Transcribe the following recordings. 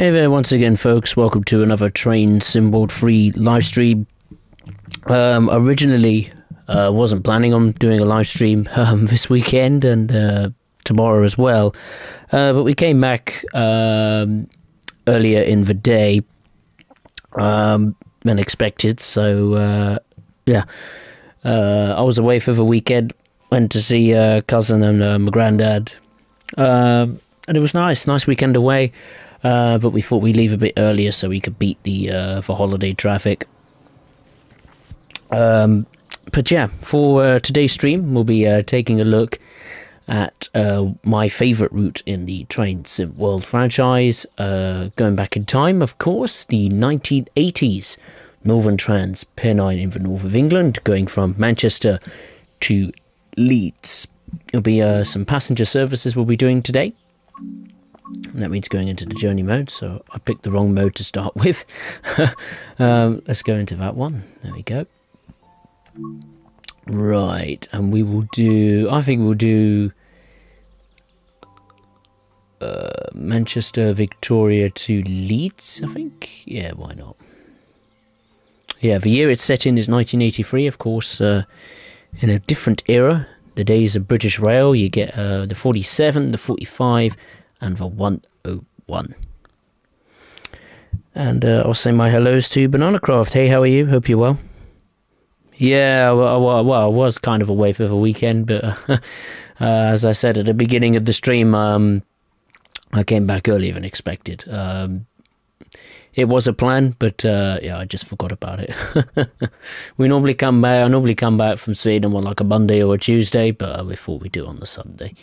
Hey there once again, folks. Welcome to another Train Sim World free live stream. Originally, wasn't planning on doing a live stream this weekend and tomorrow as well. But we came back earlier in the day than expected. So, yeah. I was away for the weekend. Went to see cousin and my granddad. And it was nice. Nice weekend away. But we thought we'd leave a bit earlier so we could beat the holiday traffic. But yeah, for today's stream, we'll be taking a look at my favourite route in the Train Sim World franchise. Going back in time, of course, the 1980s Northern Trans Pennine in the north of England, going from Manchester to Leeds. It'll be some passenger services we'll be doing today. And that means going into the journey mode, so I picked the wrong mode to start with. Let's go into that one. There we go. Right, and we will do, I think we'll do Manchester, Victoria to Leeds, I think. Yeah, why not? Yeah, the year it's set in is 1983, of course, in a different era. The days of British Rail, you get the 47, the 45, and the 101. And I'll say my hellos to Bananacraft. Hey, how are you? Hope you're well. Yeah, well, I was kind of away for the weekend, but as I said at the beginning of the stream, I came back earlier than expected. It was a plan, but yeah, I just forgot about it. I normally come back from seeing them on like a Monday or a Tuesday, but we thought we'd do it on the Sunday.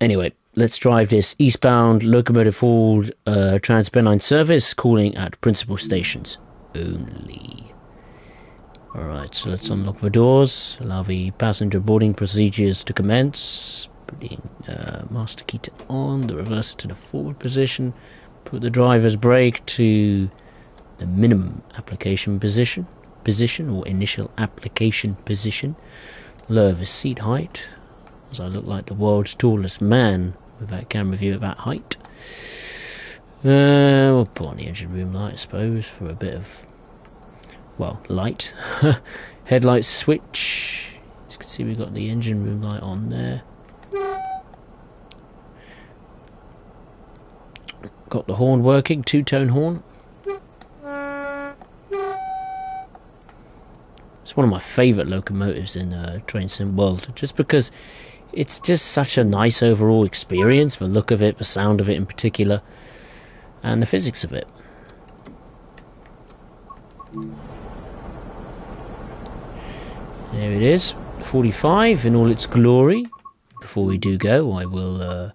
Anyway, let's drive this eastbound locomotive hauled Trans-Pennine service, calling at principal stations only. Alright, so let's unlock the doors, allow the passenger boarding procedures to commence, putting master key to on, the reverser to the forward position, put the driver's brake to the minimum application position or initial application position, lower the seat height, as I look like the world's tallest man with that camera view at that height. We'll put on the engine room light, I suppose, for a bit of, well, light. Headlight switch. As you can see, we've got the engine room light on there. Got the horn working, two-tone horn. It's one of my favourite locomotives in Train Sim World, just because it's just such a nice overall experience, the look of it, the sound of it in particular, and the physics of it. There it is, 45 in all its glory. Before we do go, I will,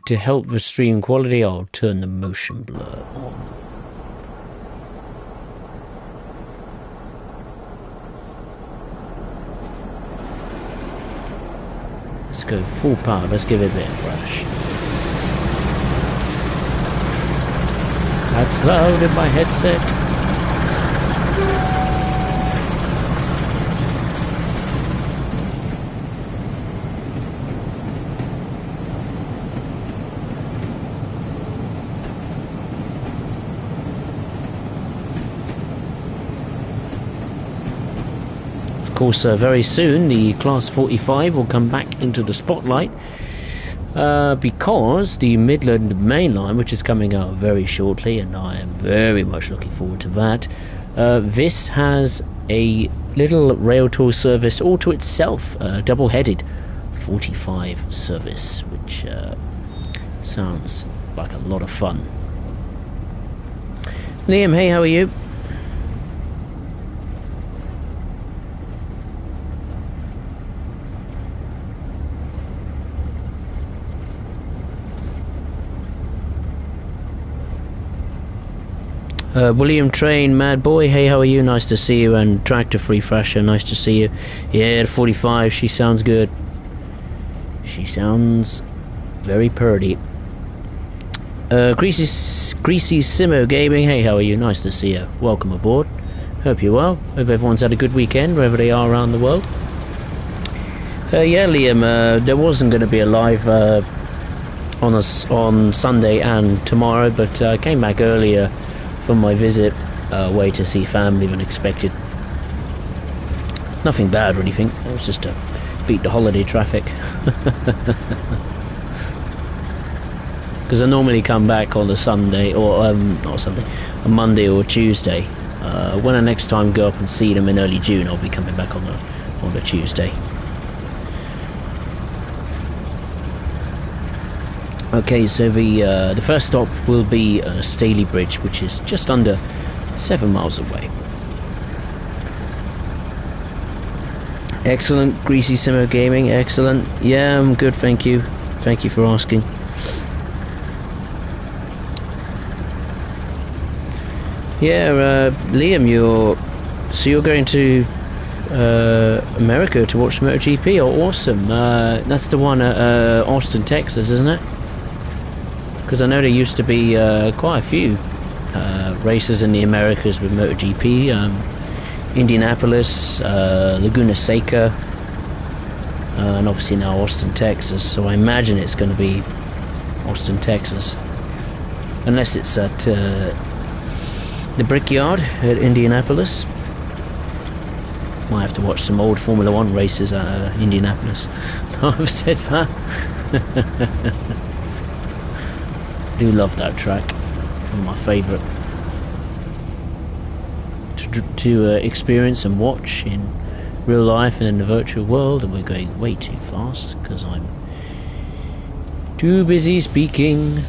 to help the stream quality, I'll turn the motion blur on. Let's go full power, let's give it a bit of flash. That's loud in my headset. Of course, very soon the Class 45 will come back into the spotlight because the Midland Main Line, which is coming out very shortly, and I am very much looking forward to that, this has a little rail tour service all to itself, double-headed 45 service, which sounds like a lot of fun. Liam, hey, how are you? William Train, Mad Boy, hey, how are you? Nice to see you. And Tractor Free Thrasher, nice to see you. Yeah, the 45, she sounds good. She sounds very purdy. Greasy Simo Gaming, hey, how are you? Nice to see you. Welcome aboard. Hope you're well. Hope everyone's had a good weekend wherever they are around the world. Yeah, Liam, there wasn't going to be a live on Sunday and tomorrow, but I came back earlier from my visit away to see family than expected. Nothing bad or anything. It was just to beat the holiday traffic. Because I normally come back on a Sunday, or not Sunday, a Monday or Tuesday. When I next time go up and see them in early June, I'll be coming back on a Tuesday. Okay, so the first stop will be Staley Bridge, which is just under 7 miles away. Excellent, Greasy Simmer Gaming, excellent. Yeah, I'm good, thank you. Thank you for asking. Yeah, Liam, you're going to America to watch MotoGP? Oh, awesome! That's the one at Austin, Texas, isn't it? Because I know there used to be quite a few races in the Americas with MotoGP. Indianapolis, Laguna Seca, and obviously now Austin, Texas. So I imagine it's going to be Austin, Texas, unless it's at the Brickyard at Indianapolis. Might have to watch some old Formula 1 races at Indianapolis. I've said that. Do love that track. One of my favourite to experience and watch in real life and in the virtual world. And we're going way too fast because I'm too busy speaking.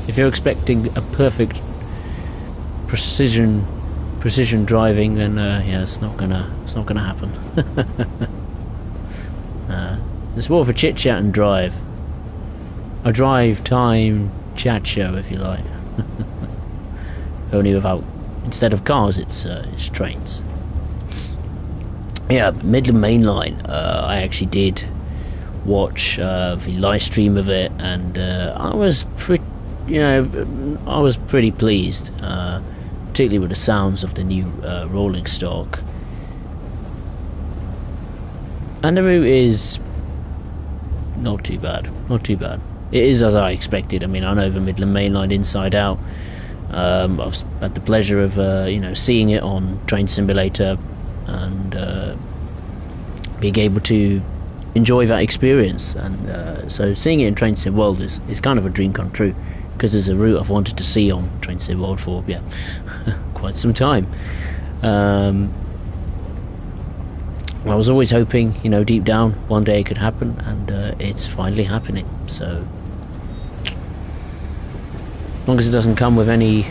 If you're expecting a perfect precision driving, then yeah, it's not gonna happen. It's more of a chit chat and drive. A drive time chat show, if you like. Only without, instead of cars, it's trains. Yeah, Midland Main Line. I actually did watch the live stream of it, and I was pretty pleased, particularly with the sounds of the new rolling stock. And the route is not too bad. It is as I expected. I mean, I know the Midland Main Line inside out. I've had the pleasure of seeing it on Train Simulator and being able to enjoy that experience. And so seeing it in Train Sim World is kind of a dream come true, because there's a route I've wanted to see on Train Sim World for quite some time. I was always hoping, deep down, one day it could happen, and it's finally happening. So as long as it doesn't come with any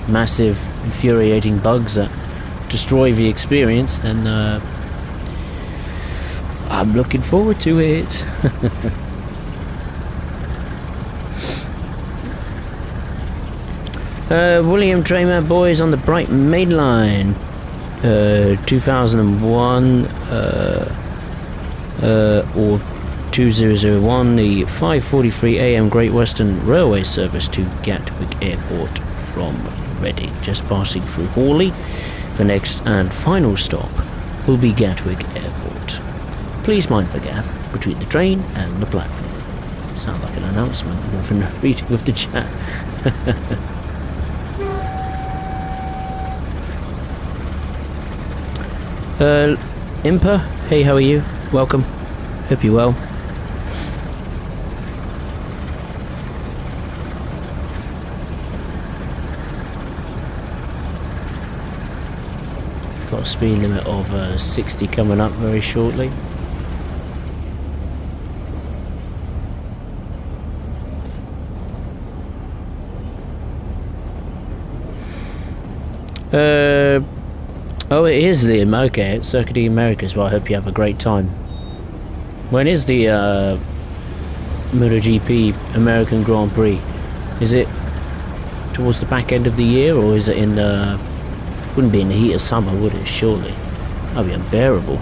massive, infuriating bugs that destroy the experience, then I'm looking forward to it. William Tramer Boys on the Brighton Main Line, 2001 or 2001, the 5:43 AM Great Western Railway service to Gatwick Airport from Reading, just passing through Hawley. The next and final stop will be Gatwick Airport. Please mind the gap between the train and the platform. Sound like an announcement more than a reading of the chat. Impa, hey, how are you? Welcome. Hope you're well. Got a speed limit of 60 coming up very shortly. Oh, it is Liam. Okay, it's Circuit of the Americas. Well, I hope you have a great time. When is the MotoGP American Grand Prix? Is it towards the back end of the year, or is it in wouldn't be in the heat of summer, would it? Surely that'd be unbearable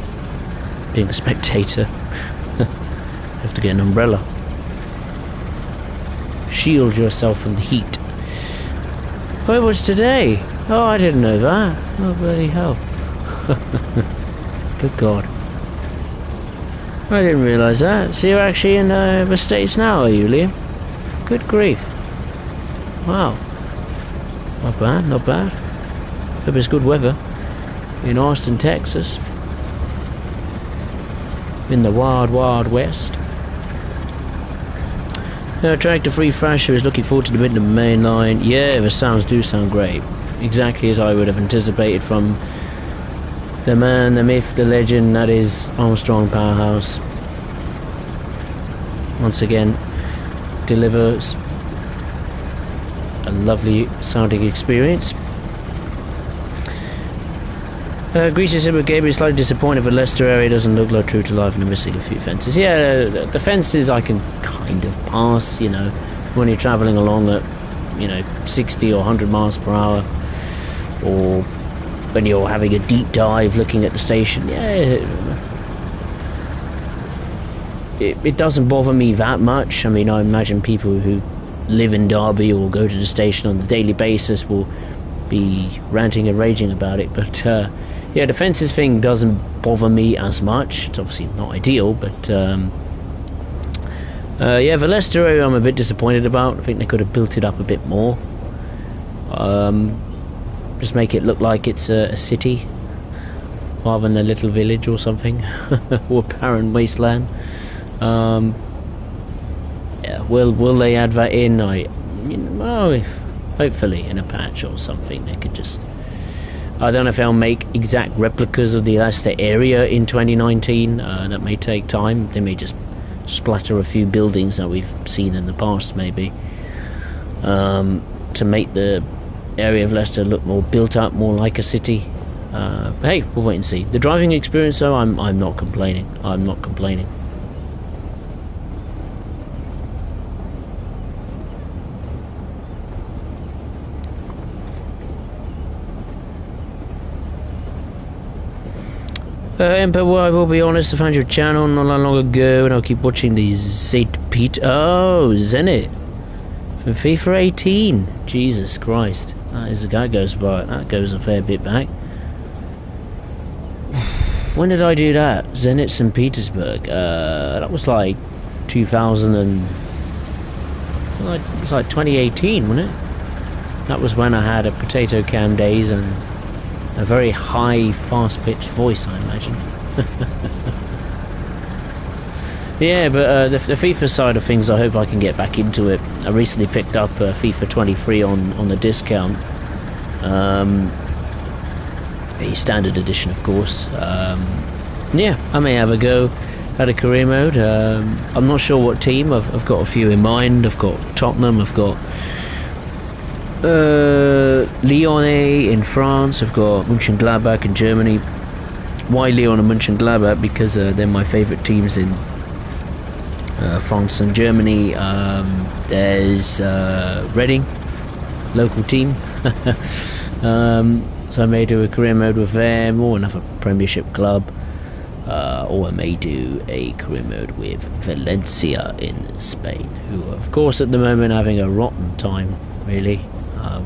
being a spectator. Have to get an umbrella. Shield yourself from the heat. Oh, it was today. Oh, I didn't know that. Oh, bloody hell. Good God. I didn't realise that. So you're actually in the States now, are you, Liam? Good grief. Wow. Not bad, not bad. Hope it's good weather. In Austin, Texas. In the wild, wild west. Tractor-free Thrasher is looking forward to the bit of the main line. Yeah, the sounds do sound great. Exactly as I would have anticipated from the man, the myth, the legend that is Armstrong Powerhouse. Once again, delivers a lovely sounding experience. Greasy Simmer Gabe is slightly disappointed the Leicester area doesn't look like true to life and missing a few fences. Yeah, the fences I can kind of pass, you know, when you're travelling along at, you know, 60 or 100 miles per hour, or when you're having a deep dive looking at the station. Yeah, it doesn't bother me that much. I mean, I imagine people who live in Derby or go to the station on a daily basis will be ranting and raging about it, but yeah, the fences thing doesn't bother me as much. It's obviously not ideal, but yeah, the Leicester area I'm a bit disappointed about. I think they could have built it up a bit more. Just make it look like it's a city rather than a little village or something, or barren wasteland. Yeah, will they add that in? Hopefully in a patch or something they could just... I don't know if they'll make exact replicas of the Leicester area in 2019. That may take time. They may just splatter a few buildings that we've seen in the past, maybe, to make the area of Leicester look more built up, more like a city. But hey, we'll wait and see. The driving experience, though, I'm not complaining. I'm not complaining. But well, I will be honest, I found your channel not that long ago, and I'll keep watching these St. Pete. Oh, Zenit from FIFA 18. Jesus Christ, that goes a fair bit back. When did I do that? Zenit St. Petersburg. That was like 2000 and it was like 2018, wasn't it? That was when I had a potato cam days and a very high, fast-pitched voice, I imagine. Yeah, but the FIFA side of things, I hope I can get back into it. I recently picked up FIFA 23 on the discount. A standard edition, of course. Yeah, I may have a go at a career mode. I'm not sure what team. I've got a few in mind. I've got Tottenham, I've got Lyon in France, I've got Mönchengladbach in Germany. Why Lyon and Mönchengladbach? Because they're my favourite teams in France and Germany. There's Reading, local team. So I may do a career mode with them, or another Premiership club, or I may do a career mode with Valencia in Spain, who are, of course, at the moment having a rotten time, really.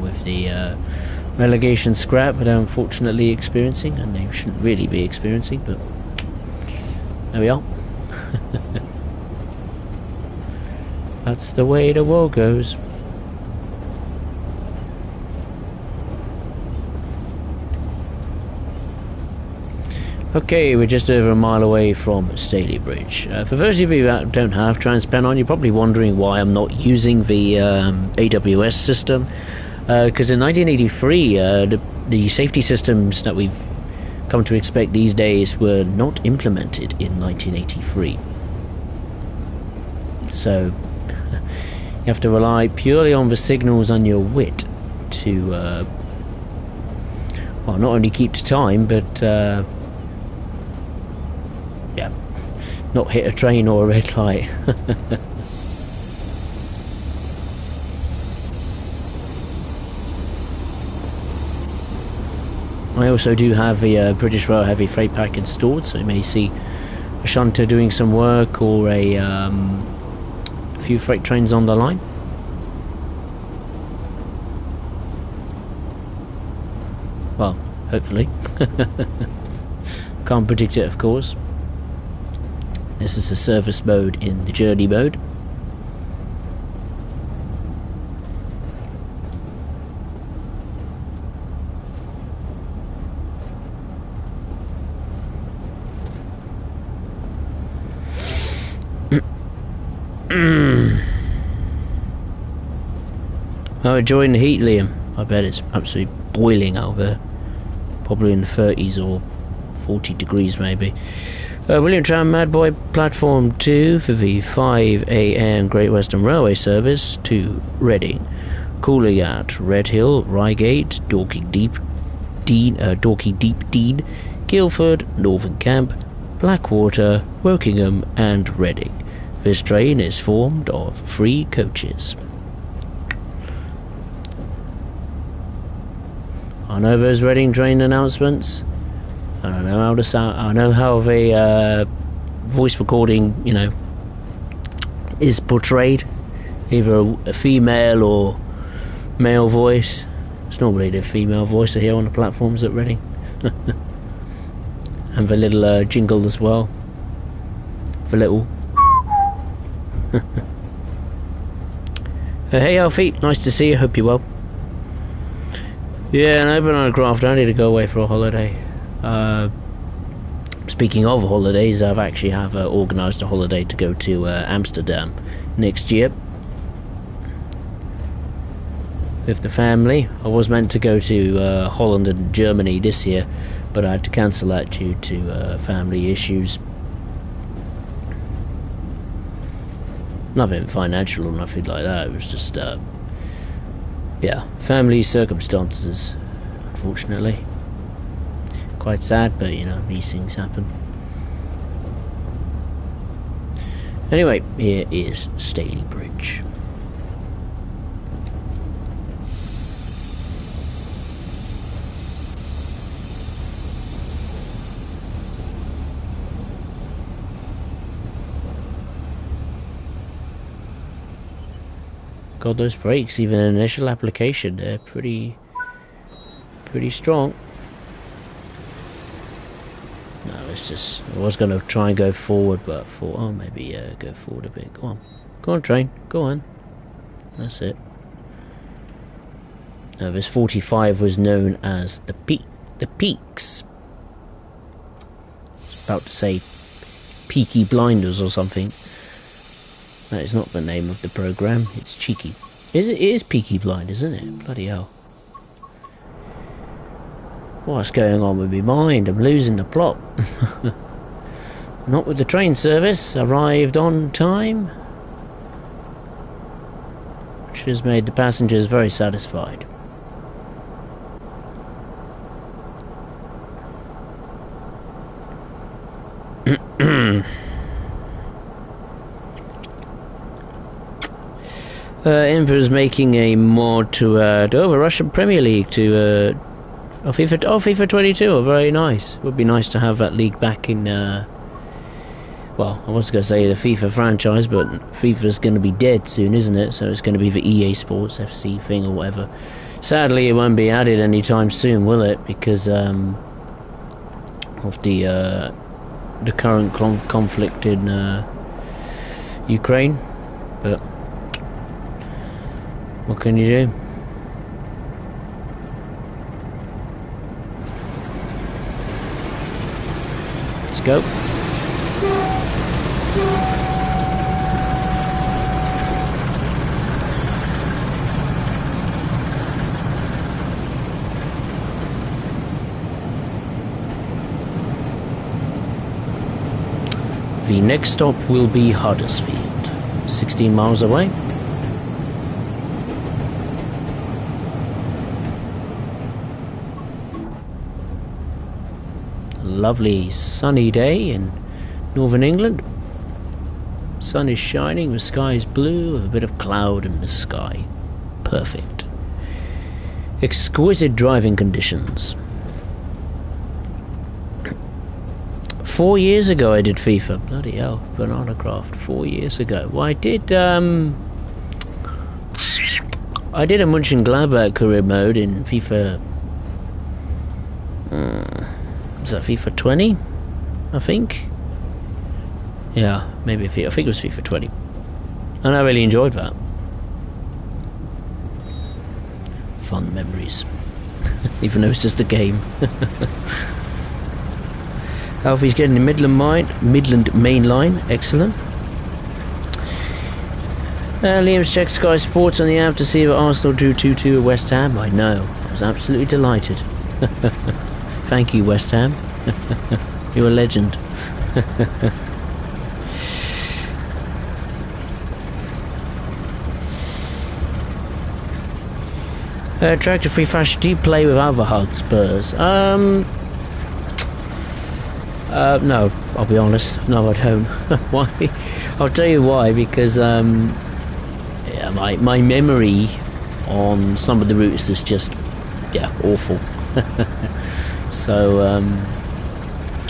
With the relegation scrap that they're unfortunately experiencing, and they shouldn't really be experiencing, but there we are. That's the way the world goes. Okay, we're just over a mile away from Staley Bridge. For those of you that don't have Pennine, you're probably wondering why I'm not using the AWS system. Because in 1983, the safety systems that we've come to expect these days were not implemented in 1983. So you have to rely purely on the signals on your wit to, well, not only keep to time, but yeah, not hit a train or a red light. I also do have the British Rail Heavy Freight Pack installed, so you may see a shunter doing some work, or a few freight trains on the line. Well, hopefully. Can't predict it, of course. This is the service mode in the journey mode. How enjoying the heat, Liam? I bet it's absolutely boiling out there. Probably in the 30s or 40 degrees maybe. William Tram Madboy Platform 2 for the 5 AM Great Western Railway service to Reading. Calling at Redhill, Reigate, Dorking Deep Dean, Guildford, Northern Camp, Blackwater, Wokingham and Reading. This train is formed of 3 coaches. I know those Reading train announcements. I don't know how to sound. I know how the voice recording, is portrayed, either a female or male voice. It's normally the female voice I hear on the platforms at Reading, and the little jingle as well. The little. Hey Alfie, nice to see you. Hope you're well. Yeah, and I've been on a craft. I need to go away for a holiday. Speaking of holidays, I've actually organised a holiday to go to Amsterdam next year with the family. I was meant to go to Holland and Germany this year, but I had to cancel that due to family issues. Nothing financial or nothing like that. It was just family circumstances, unfortunately. Quite sad, but these things happen. Anyway, here is Staley Bridge. God, those brakes, even in initial application, they're pretty strong. No, it's just, I was going to try and go forward, but I thought, oh, maybe go forward a bit. Go on train, go on. That's it. This 45 was known as the Peaks. I was about to say Peaky Blinders or something. That is not the name of the program. It's Cheeky. It is Peaky Blinders, isn't it? Bloody hell. What's going on with my mind? I'm losing the plot. Not with the train service. Arrived on time, which has made the passengers very satisfied. Emperor's making a mod to the Russian Premier League to FIFA 22. Oh, very nice. Would be nice to have that league back in. Well, I was going to say the FIFA franchise, but FIFA's going to be dead soon, isn't it? So it's going to be the EA Sports FC thing or whatever. Sadly, it won't be added anytime soon, will it? Because of the current conflict in Ukraine. But what can you do? Let's go. The next stop will be Huddersfield, 16 miles away. Lovely sunny day in northern England. Sun is shining, the sky is blue, with a bit of cloud in the sky. Perfect. Exquisite driving conditions. 4 years ago I did FIFA. Bloody hell, Banana Craft. 4 years ago. Well, I did a Mönchengladbach career mode in FIFA. Was that FIFA 20? I think. Yeah, maybe I think it was FIFA 20. And I really enjoyed that. Fun memories. Even though it's just a game. Alfie's getting the Midland main line. Excellent. Liam's checked Sky Sports on the app to see if Arsenal drew 2-2 at West Ham. I know. I was absolutely delighted. Thank you, West Ham. You're a legend. Tractor Free Fashion, do you play without the HUD, Spurs? No, I'll be honest. No, I don't. Why? I'll tell you why. Because yeah, my memory on some of the routes is just awful. So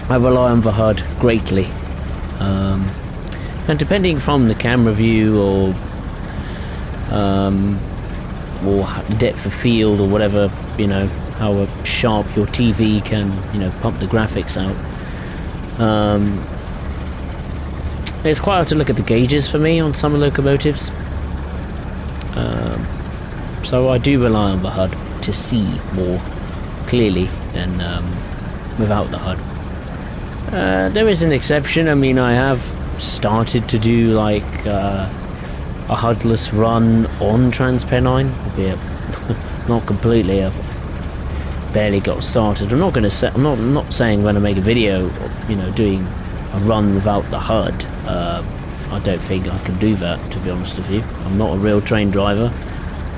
I rely on the HUD greatly, and depending from the camera view or depth of field or whatever, you know, how sharp your TV can, you know, pump the graphics out. It's quite hard to look at the gauges for me on some locomotives. So I do rely on the HUD to see more clearly than without the HUD. There is an exception. I mean, I have started to do like a HUDless run on Pennine, albeit not completely. I've barely got started. I'm not going to say. I'm not saying when I make a video, you know, doing a run without the HUD. I don't think I can do that, to be honest with you. I'm not a real trained driver.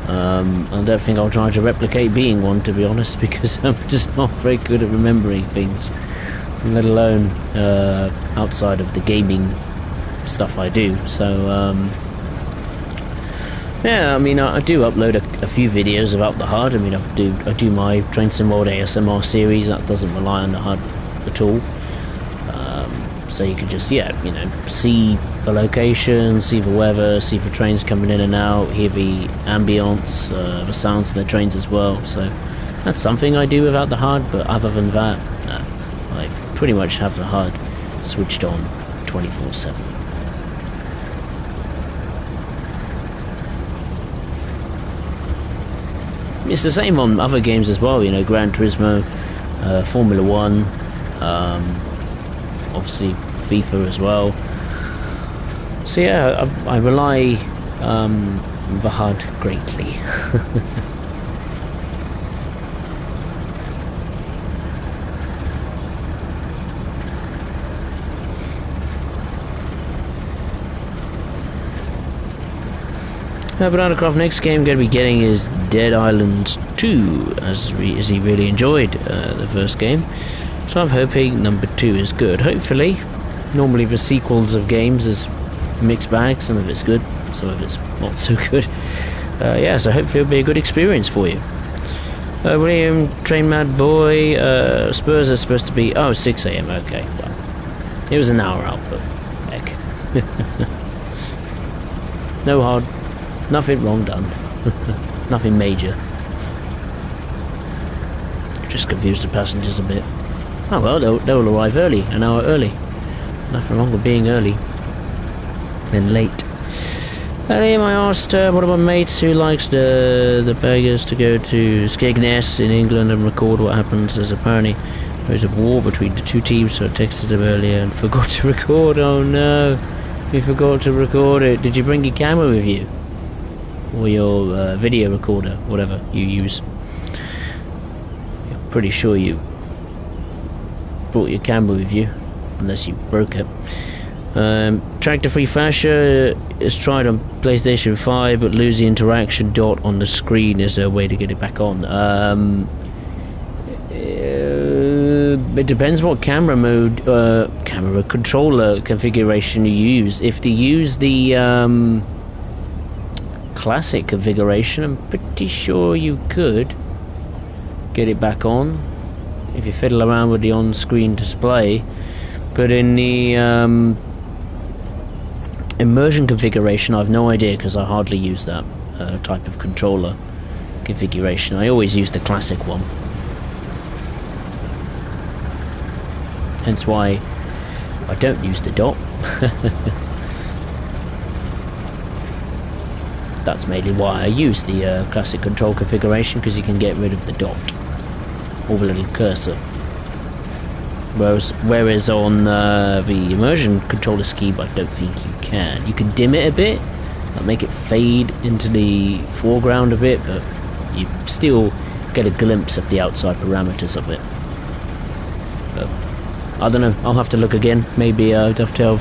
I don't think I'll try to replicate being one, to be honest, because I'm just not very good at remembering things, let alone outside of the gaming stuff I do. So yeah, I mean, I do upload a few videos about the HUD. I mean, I do my Train Sim World ASMR series that doesn't rely on the HUD at all. So you can just, you know, see the location, see the weather, see the trains coming in and out, hear the ambience, the sounds of the trains as well. So that's something I do without the HUD, but other than that, no, I pretty much have the HUD switched on 24/7. It's the same on other games as well, you know, Gran Turismo, Formula 1, obviously FIFA as well. So yeah, I rely on the HUD greatly. Bananacraft, next game I'm going to be getting is Dead Island 2, as he really enjoyed the first game. So I'm hoping number 2 is good. Hopefully. Normally the sequels of games is mixed bag. Some of it's good, some of it's not so good. Yeah, so hopefully it'll be a good experience for you. William, Train Mad Boy, Spurs are supposed to be... 6 AM, okay. Well, it was an hour out, but heck. No hard... Nothing wrong done. Nothing major. Just confused the passengers a bit. Oh well, they'll arrive early, an hour early. Nothing wrong with being early. Then late. I asked one of my mates who likes the beggars to go to Skegness in England and record what happens, as apparently there's a war between the two teams, so I texted him earlier and forgot to record. Oh no, we forgot to record it. Did you bring your camera with you? Or your video recorder, whatever you use? I'm pretty sure you brought your camera with you, unless you broke it. Tractor Free Fascia is tried on PlayStation 5 but lose the interaction dot on the screen. Is there a way to get it back on? It depends what camera mode, camera controller configuration you use. If you use the classic configuration, I'm pretty sure you could get it back on if you fiddle around with the on-screen display. But in the immersion configuration, I've no idea, because I hardly use that type of controller configuration. I always use the classic one. Hence why I don't use the dot. That's mainly why I use the classic control configuration, because you can get rid of the dot or the little cursor. Whereas on the immersion controller scheme, I don't think you can. You can dim it a bit, like make it fade into the foreground a bit, but you still get a glimpse of the outside parameters of it. But I don't know, I'll have to look again. Maybe Dovetail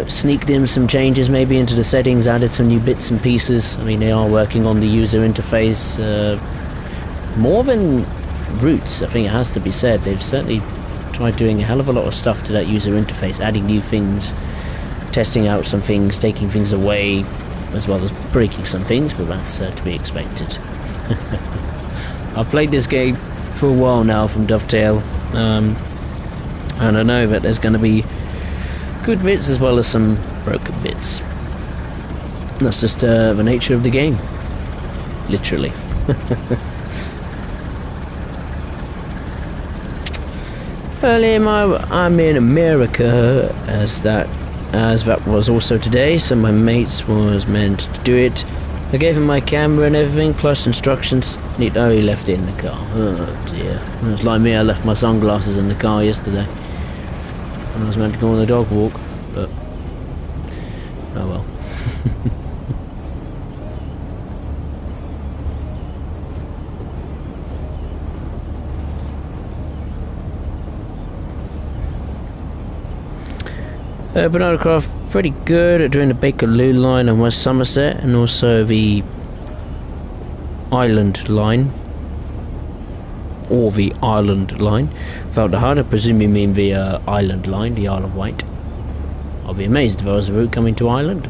sneaked in some changes maybe into the settings, added some new bits and pieces. I mean, they are working on the user interface more than Roots, I think it has to be said. They've certainly tried doing a hell of a lot of stuff to that user interface, adding new things, testing out some things, taking things away, as well as breaking some things, but that's to be expected. I've played this game for a while now from Dovetail, and I know that there's going to be good bits as well as some broken bits. That's just the nature of the game, literally. Earlier, I'm in America, as that was also today. Some of my mates was meant to do it. I gave him my camera and everything, plus instructions. He left it in the car. Oh dear. It was like me, I left my sunglasses in the car yesterday when I was meant to go on the dog walk, but oh well. Bananacraft pretty good at doing the Bakerloo line and West Somerset, and also the Island line, or the Ireland line. Without the HUD, I presume you mean the Island line, the Isle of Wight. I'll be amazed if I was a route coming to Ireland.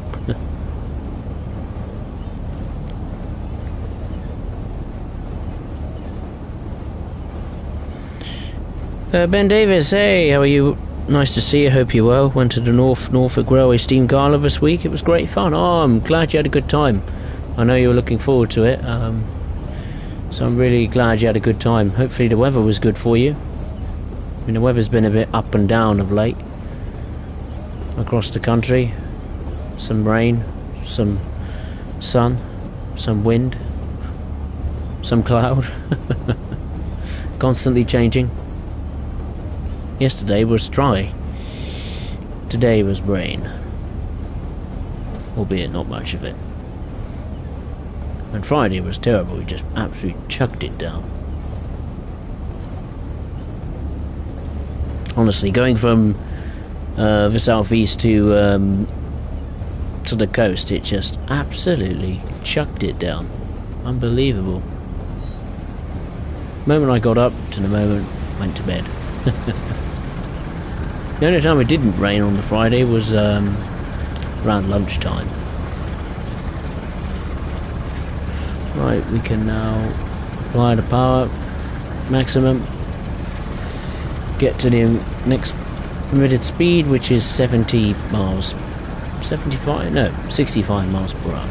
Ben Davis, hey, how are you? Nice to see you, hope you're well. Went to the Norfolk Railway Steam Gala this week. It was great fun. Oh, I'm glad you had a good time. I know you were looking forward to it, so I'm really glad you had a good time. Hopefully the weather was good for you. I mean, the weather's been a bit up and down of late across the country. Some rain, some sun, some wind, some cloud. Constantly changing. Yesterday was dry. Today was rain. Albeit not much of it. And Friday was terrible. We just absolutely chucked it down. Honestly, going from the southeast to the coast, it just absolutely chucked it down. Unbelievable. The moment I got up to the moment I went to bed. The only time it didn't rain on the Friday was around lunchtime. Right, we can now apply the power maximum, get to the next permitted speed, which is 70 miles, 65, no, 65 miles per hour.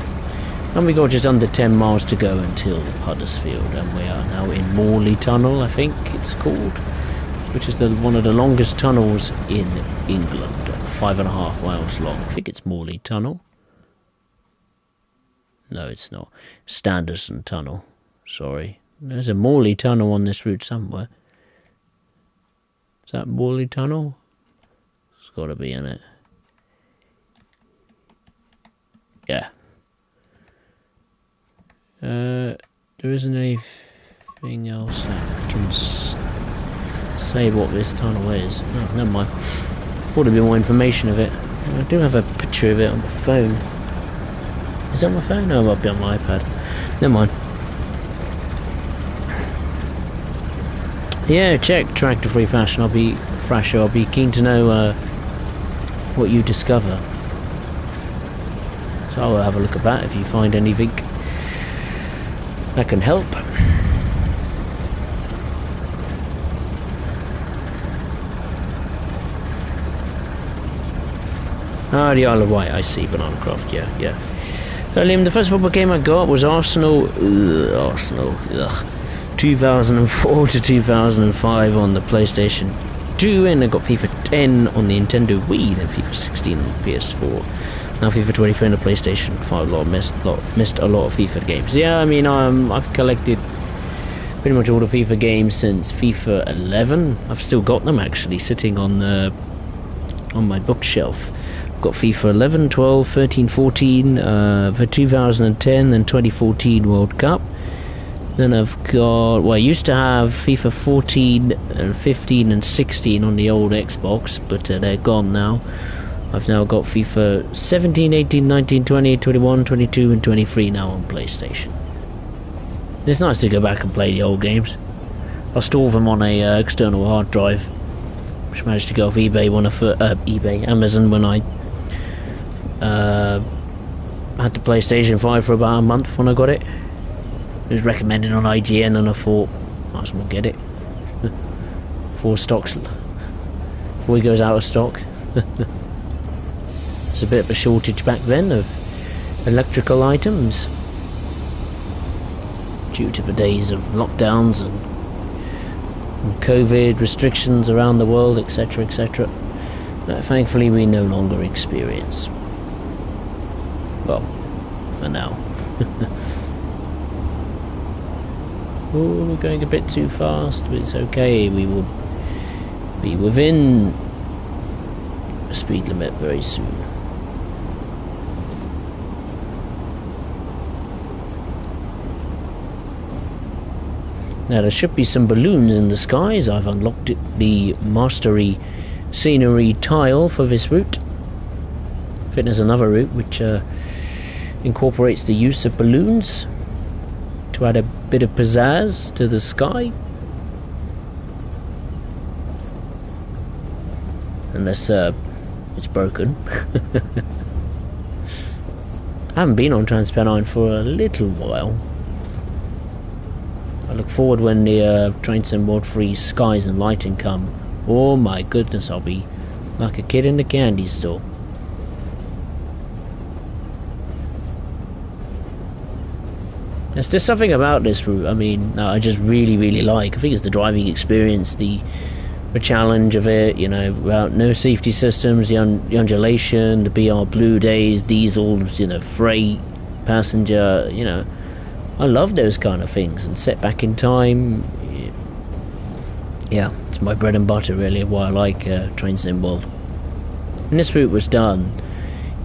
And we got just under 10 miles to go until Huddersfield, and we are now in Morley Tunnel, I think it's called, which is one of the longest tunnels in England, 5.5 miles long. I think it's Morley Tunnel. No, it's not. Standerson Tunnel. Sorry. There's a Morley Tunnel on this route somewhere. Is that Morley Tunnel? It's got to be in it. Yeah. There isn't anything else I can say what this tunnel is. Oh, never mind. Thought there'd be more information of it. I do have a picture of it on the phone. Is that on my phone? No, it might be on my iPad. Never mind. Yeah, check Tractor Free Fashion. I'll be keen to know what you discover. So I'll have a look at that if you find anything that can help. Ah, the Isle of Wight, I see, Bananacraft, yeah. Liam, the first football game I got was Arsenal, 2004 to 2005 on the PlayStation FIFA 2, and I got FIFA 10 on the Nintendo Wii, then FIFA 16 on the PS4. Now FIFA 23 on the PlayStation 5. Missed a lot of FIFA games. Yeah, I mean, I've collected pretty much all the FIFA games since FIFA 11. I've still got them actually sitting on my bookshelf. I've got FIFA 11, 12, 13, 14 for 2010 and 2014 World Cup. Then I've got, well, I used to have FIFA 14 and 15 and 16 on the old Xbox, but they're gone now. I've now got FIFA 17, 18, 19, 20, 21, 22 and 23 now on PlayStation. It's nice to go back and play the old games. I store them on a external hard drive, which managed to go off eBay Amazon when I had the PlayStation 5 for about a month when I got it. It was recommended on IGN, and I thought, might as well get it before he goes out of stock. There's a bit of a shortage back then of electrical items due to the days of lockdowns and COVID restrictions around the world, etc., etc. That thankfully we no longer experience. Well, for now. Oh, we're going a bit too fast, but it's okay. We will be within the speed limit very soon. Now there should be some balloons in the skies. I've unlocked the mastery scenery tile for this route. I think there's another route which incorporates the use of balloons to add a bit of pizzazz to the sky. Unless it's broken. I haven't been on Pennine for a little while. I look forward when the Train Sim World Free skies and lighting come. Oh my goodness, I'll be like a kid in the candy store. There's just something about this route, I mean, I just really like. I think it's the driving experience, the challenge of it, you know, about no safety systems, the undulation, the BR Blue days, diesels, you know, freight, passenger, you know. I love those kind of things, and set back in time. Yeah, it's my bread and butter really, why I like Train Sim World. When this route was done,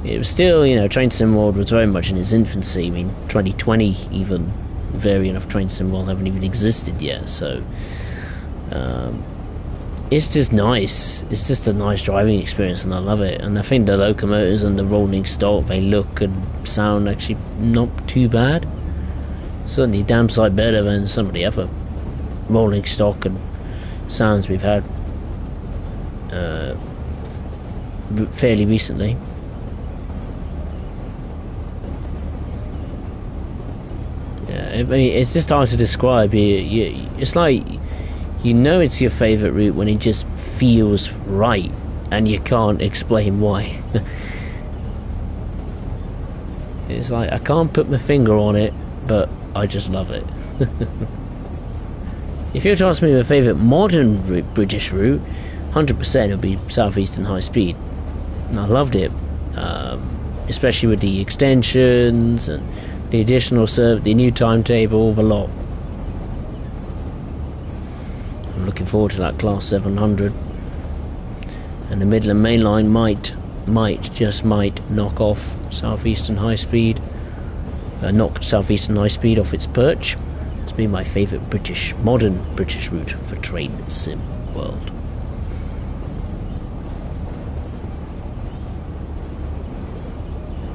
it was still, you know, Train Sim World was very much in its infancy. I mean, 2020 even variant of Train Sim World haven't even existed yet, so it's just nice. It's just a nice driving experience, and I love it. And I think the locomotives and the rolling stock, they look and sound actually not too bad. Certainly damn sight better than some of the other rolling stock and sounds we've had fairly recently. Yeah, I mean, it's just hard to describe. It's like, you know, it's your favourite route when it just feels right, and you can't explain why. It's like, I can't put my finger on it, but I just love it. If you were to ask me my favourite modern British route, 100% it would be South Eastern High Speed. And I loved it, especially with the extensions and the additional the new timetable, the lot. I'm looking forward to that Class 700, and the Midland Main Line might knock off South Eastern High Speed. Knock South Eastern High Speed off its perch. It's been my favourite modern British route for Train Sim World.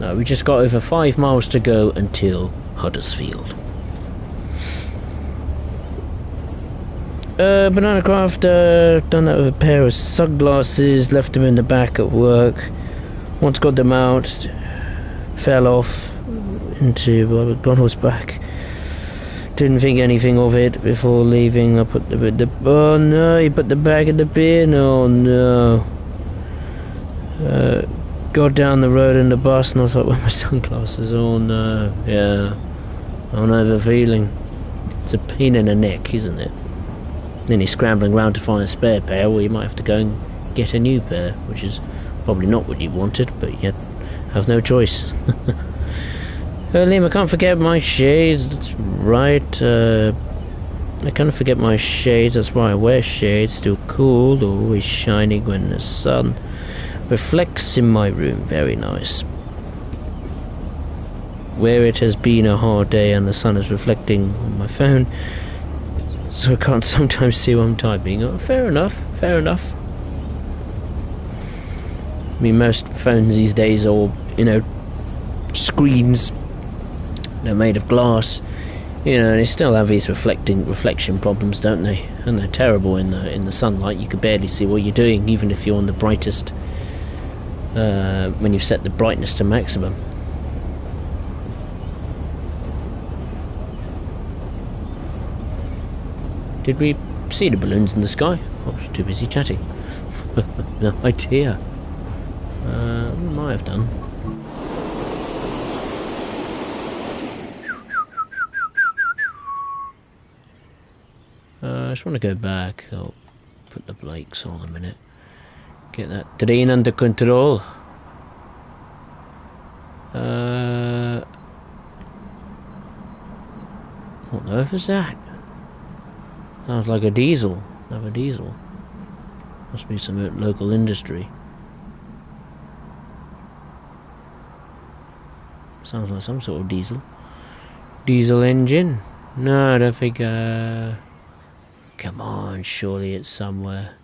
Now we just got over 5 miles to go until Huddersfield. Banana Craft done that with a pair of sunglasses, left them in the back at work. Once got them out, fell off into McDonald's back. Didn't think anything of it before leaving. I put the oh no, he put the bag in the bin. Oh no. Got down the road in the bus and I thought, where are my sunglasses? Oh no. Yeah, I know the feeling. It's a pain in the neck, isn't it? Then you're scrambling around to find a spare pair, or you might have to go and get a new pair, which is probably not what you wanted, but you have no choice. Liam, I can't forget my shades, that's right. I can't forget my shades, that's why I wear shades. Still cool, always shining when the sun reflects in my room. Very nice. Where it has been a hard day and the sun is reflecting on my phone, so I can't sometimes see what I'm typing. Oh, fair enough, fair enough. I mean, most phones these days are, you know, screens. They're made of glass, you know, and they still have these reflection problems, don't they? And they're terrible in the sunlight. You can barely see what you're doing, even if you're on the brightest, when you've set the brightness to maximum. Did we see the balloons in the sky? I was too busy chatting. No idea. Might have done. I just want to go back. I'll put the brakes on a minute. Get that train under control. What on earth is that? Sounds like a diesel. Another diesel. Must be some local industry. Sounds like some sort of diesel. Diesel engine? No, I don't think. Come on, surely it's somewhere.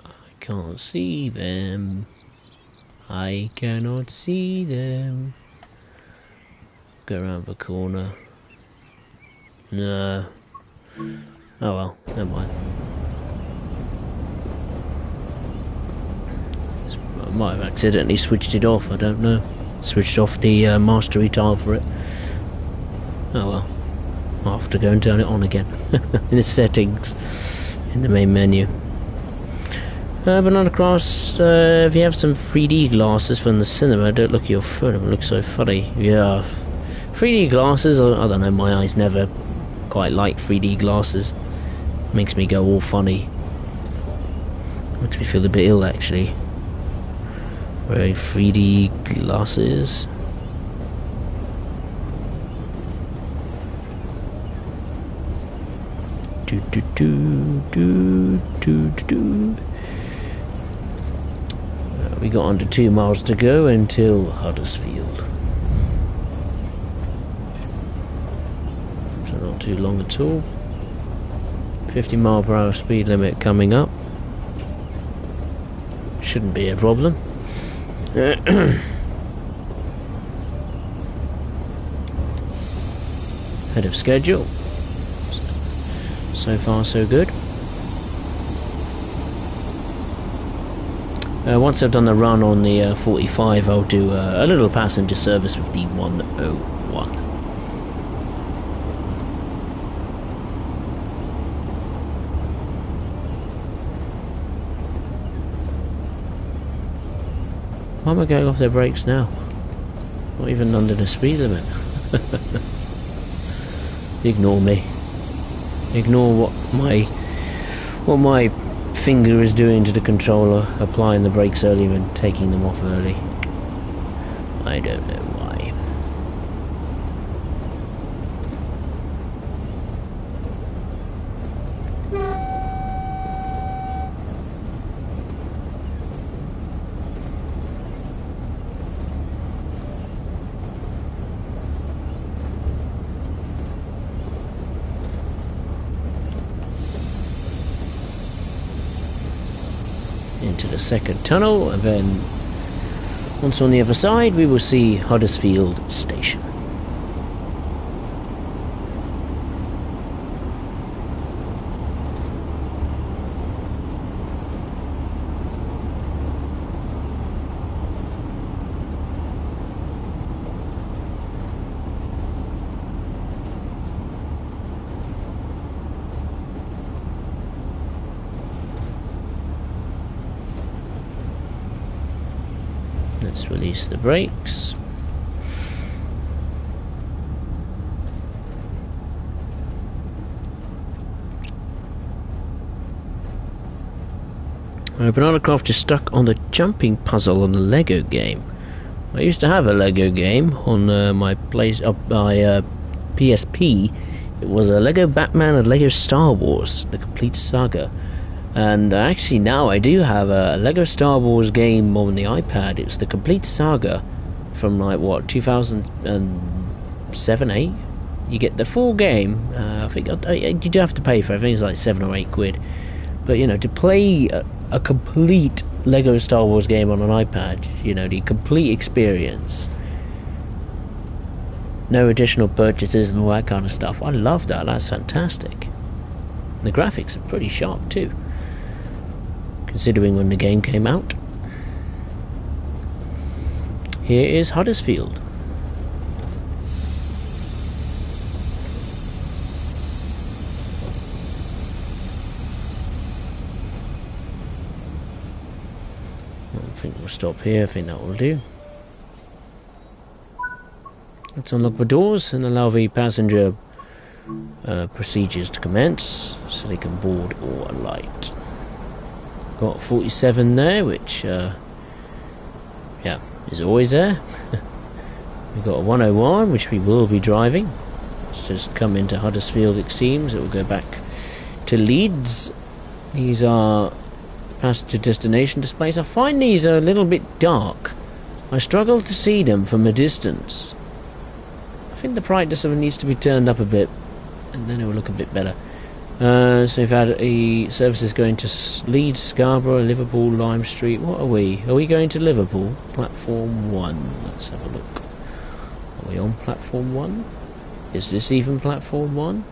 I can't see them. I cannot see them. Go around the corner. No. Oh well, never mind. I might have accidentally switched it off, I don't know. Switched off the mastery tile for it. Oh well. I'll have to go and turn it on again. In the settings. In the main menu. Banana Cross, if you have some 3D glasses from the cinema, don't look at your phone, it looks so funny. Yeah. 3D glasses, I don't know, my eyes never quite like 3D glasses. Makes me go all funny. Makes me feel a bit ill actually. Wearing 3D glasses. Do do do do do do. We got under 2 miles to go until Huddersfield. So not too long at all. 50-mile-per-hour speed limit coming up. Shouldn't be a problem. Ahead of schedule. So far so good. Once I've done the run on the 45, I'll do a little passenger service with the 101. Why am I going off their brakes now? Not even under the speed limit. Ignore me. Ignore what my finger is doing to the controller, applying the brakes earlier and taking them off early. I don't know why. Into the second tunnel, and then once on the other side we will see Huddersfield Station. Let's release the brakes. Banana Craft is stuck on the jumping puzzle on the Lego game. I used to have a Lego game on my PSP. It was a Lego Batman and Lego Star Wars, the complete saga. And actually now I do have a Lego Star Wars game on the iPad. It's the complete saga from like what 2007, 8. You get the full game. I think you do have to pay for it. I think it's like £7 or £8. But you know, to play a complete Lego Star Wars game on an iPad, you know, the complete experience, no additional purchases and all that kind of stuff. I love that. That's fantastic. The graphics are pretty sharp too, considering when the game came out. Here is Huddersfield. I think we'll stop here. I think that will do. Let's unlock the doors and allow the passenger procedures to commence so they can board or alight. Got 47 there, which yeah, is always there. We've got a 101, which we will be driving. Let's just come into Huddersfield, it seems. It will go back to Leeds. These are passenger destination displays. I find these are a little bit dark. I struggle to see them from a distance. I think the brightness of it needs to be turned up a bit, and then it will look a bit better. So we've had services going to Leeds, Scarborough, Liverpool, Lime Street. What are we? Are we going to Liverpool? Platform 1. Let's have a look. Are we on platform 1? Is this even platform 1?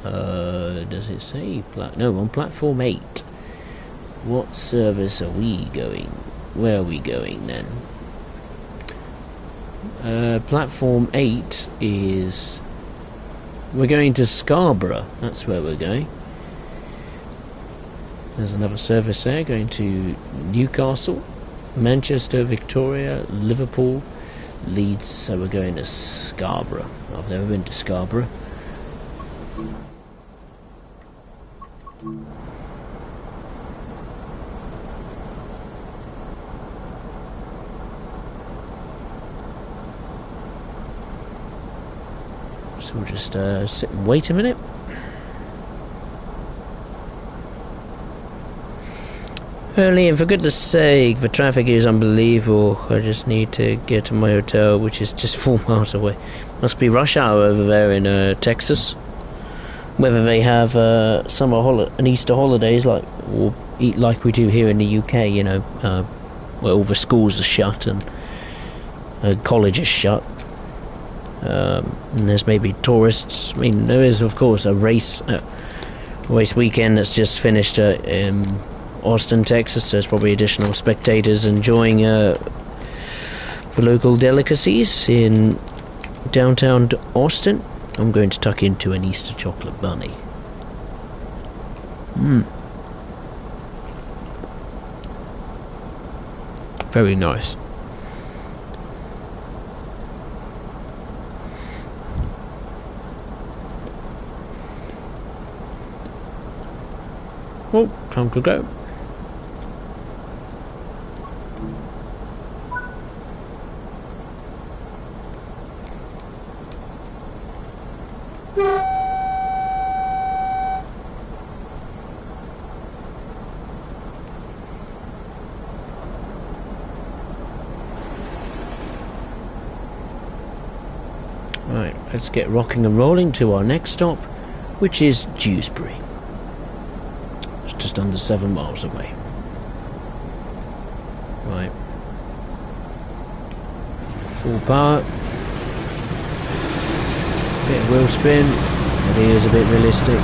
Does it say? No, on platform 8. What service are we going? Where are we going then? Platform 8 is... We're going to Scarborough. That's where we're going. There's another service there going to Newcastle, Manchester, Victoria, Liverpool, Leeds. So we're going to Scarborough. I've never been to Scarborough. So we'll just sit and wait a minute. Liam, for goodness sake, the traffic is unbelievable. I just need to get to my hotel, which is just 4 miles away. Must be rush hour over there in Texas. Whether they have summer and Easter holidays like we do here in the UK, you know, where all the schools are shut and college is shut. And there's maybe tourists. I mean, there is of course a race weekend that's just finished in Austin, Texas. There's probably additional spectators enjoying the local delicacies in downtown Austin. I'm going to tuck into an Easter chocolate bunny. Very nice. Oh, time to go. Right, let's get rocking and rolling to our next stop, which is Dewsbury. Just under 7 miles away. Right. Full power. Bit of wheel spin. It is a bit realistic.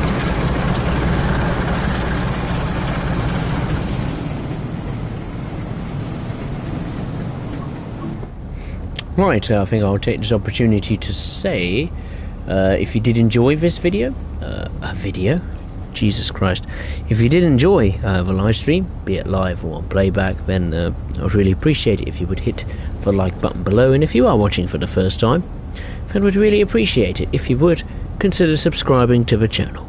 Right, I think I'll take this opportunity to say, if you did enjoy this video, Jesus Christ. If you did enjoy the live stream, be it live or on playback, then I'd really appreciate it if you would hit the like button below. And if you are watching for the first time, then I would really appreciate it if you would consider subscribing to the channel.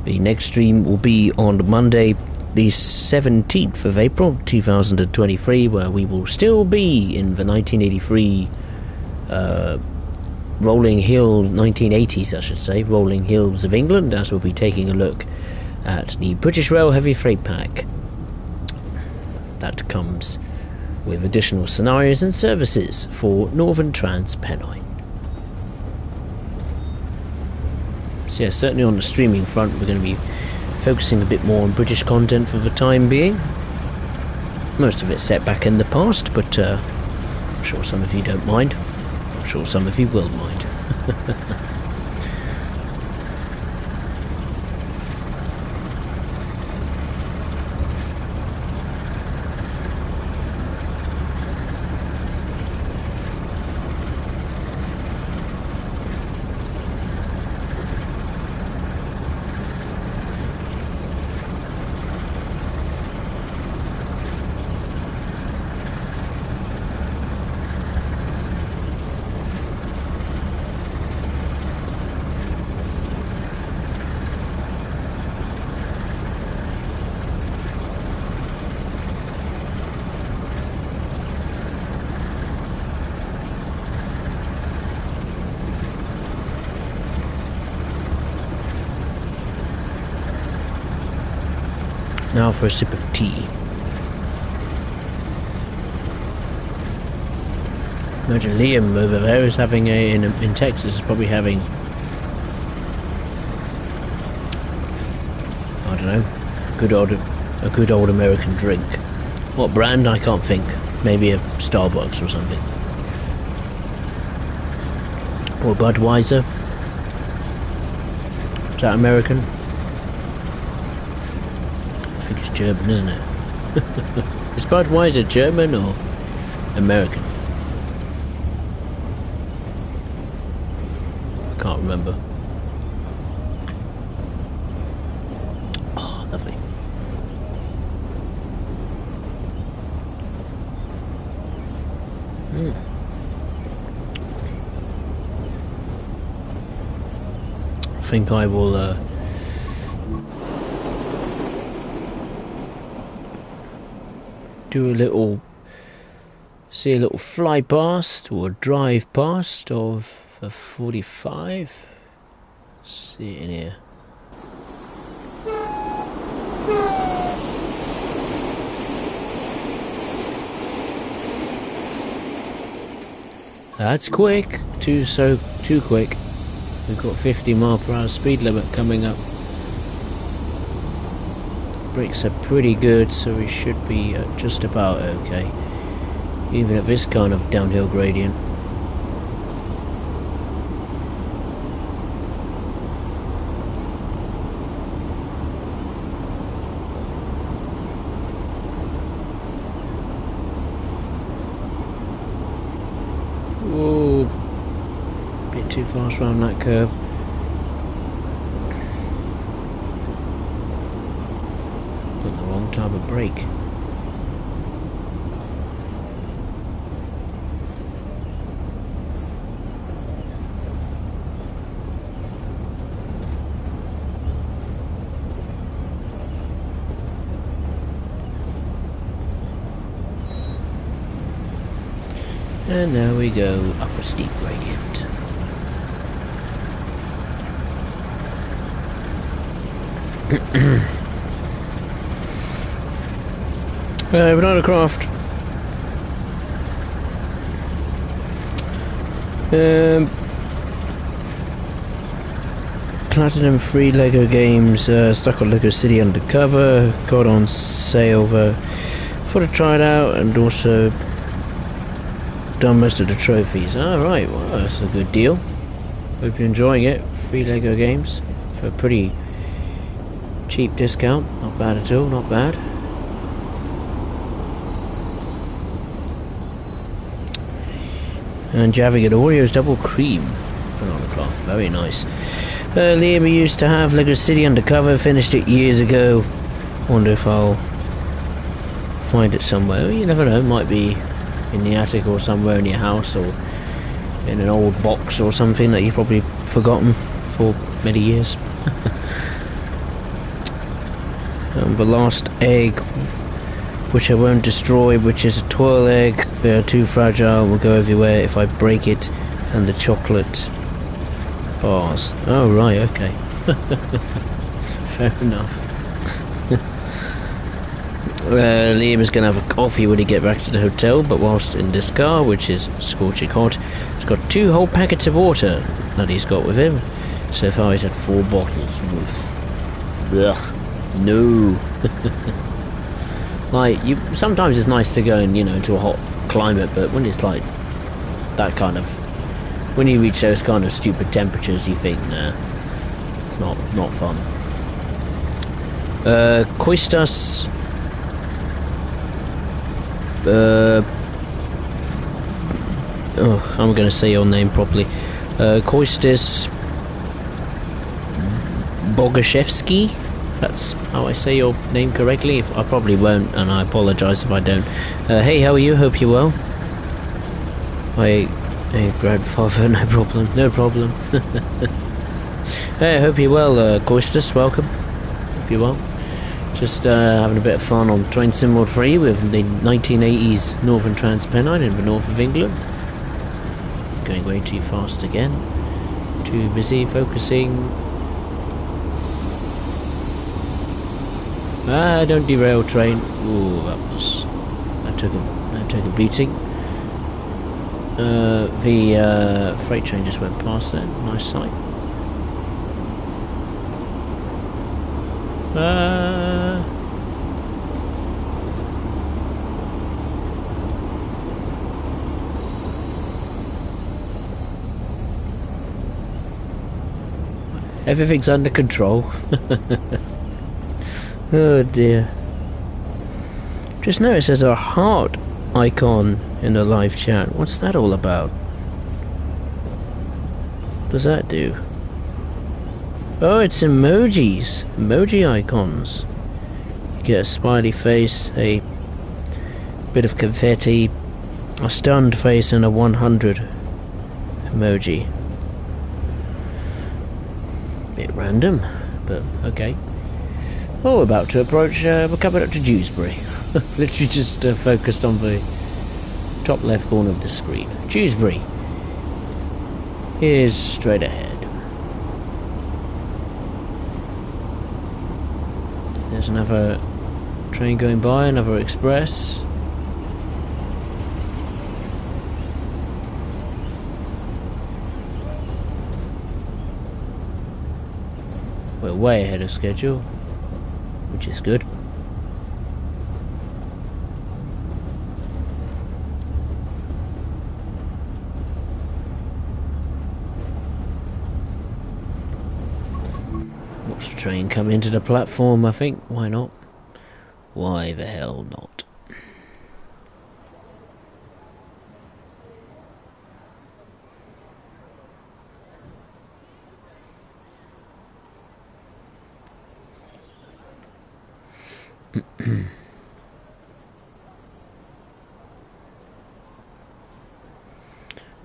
The next stream will be on Monday, the 17th of April 2023, where we will still be in the 1983 rolling hill, 1980s I should say, rolling hills of England, as we'll be taking a look at the British Rail Heavy Freight Pack. That comes with additional scenarios and services for Northern Trans Pennine. So yeah, certainly on the streaming front we're going to be focusing a bit more on British content for the time being. Most of it set back in the past, but I'm sure some of you don't mind. I'm sure some of you will mind. Now for a sip of tea. Imagine Liam over there is having in Texas is probably having, I don't know, a good old American drink. What brand? I can't think. Maybe a Starbucks or something. Or Budweiser. Is that American? I think it's German, isn't it? Is Budweiser German or American? I can't remember. Oh, lovely. I think I will do see a little fly past or drive past of a 45. Let's see it in here. That's quick. Too quick. We've got 50 mph speed limit coming up. Brakes are pretty good, so we should be just about okay, even at this kind of downhill gradient. Whoa, bit too fast around that curve. Time of break. And now we go up a steep gradient. Banana Craft. Platinum free Lego games, stuck on Lego City Undercover, got on sale thought I'd try it out, and also done most of the trophies. Alright, well that's a good deal. Hope you're enjoying it. Free Lego games for a pretty cheap discount. Not bad at all, not bad. And having an Oreo's double cream banana cloth, very nice. Liam used to have Lego City Undercover, finished it years ago. Wonder if I'll find it somewhere. You never know, it might be in the attic or somewhere in your house, or in an old box or something that you've probably forgotten for many years. The last egg, which I won't destroy, which is a twirl egg. They are too fragile, will go everywhere if I break it. And the chocolate bars. Oh right, okay. Fair enough. Liam is going to have a coffee when he gets back to the hotel, but whilst in this car, which is scorching hot, he's got 2 whole packets of water that he's got with him. So far he's had 4 bottles. Ugh. No. Like, sometimes it's nice to go in, into a hot climate, but when it's like that kind of, when you reach those kind of stupid temperatures, you think, nah, it's not fun. Quistas. I'm going to say your name properly. Koistis Bogashevsky. That's how I say your name correctly. I probably won't, and I apologise if I don't. Hey, how are you? Hope you're well. Hey, grandfather, no problem. Hey, I hope you're well, Koistis. Welcome. Hope you're well. Just having a bit of fun on Train Sim Mod 3 with the 1980s Northern Trans Pennine in the north of England. Going way too fast again. Too busy focusing. Don't derail, train. Ooh, that took a beating. The freight train just went past there. Nice sight. Everything's under control. Oh dear. Just noticed there's a heart icon in the live chat. What's that all about? What does that do? Oh, it's emojis. Emoji icons. You get a smiley face, a bit of confetti, a stunned face, and a 100 emoji. Bit random, but okay. Oh, we're about to approach, we're coming up to Dewsbury. Literally just focused on the top left corner of the screen. Dewsbury is straight ahead. There's another train going by, another express. We're way ahead of schedule, which is good. Watch the train come into the platform, I think. Why not? Why the hell not?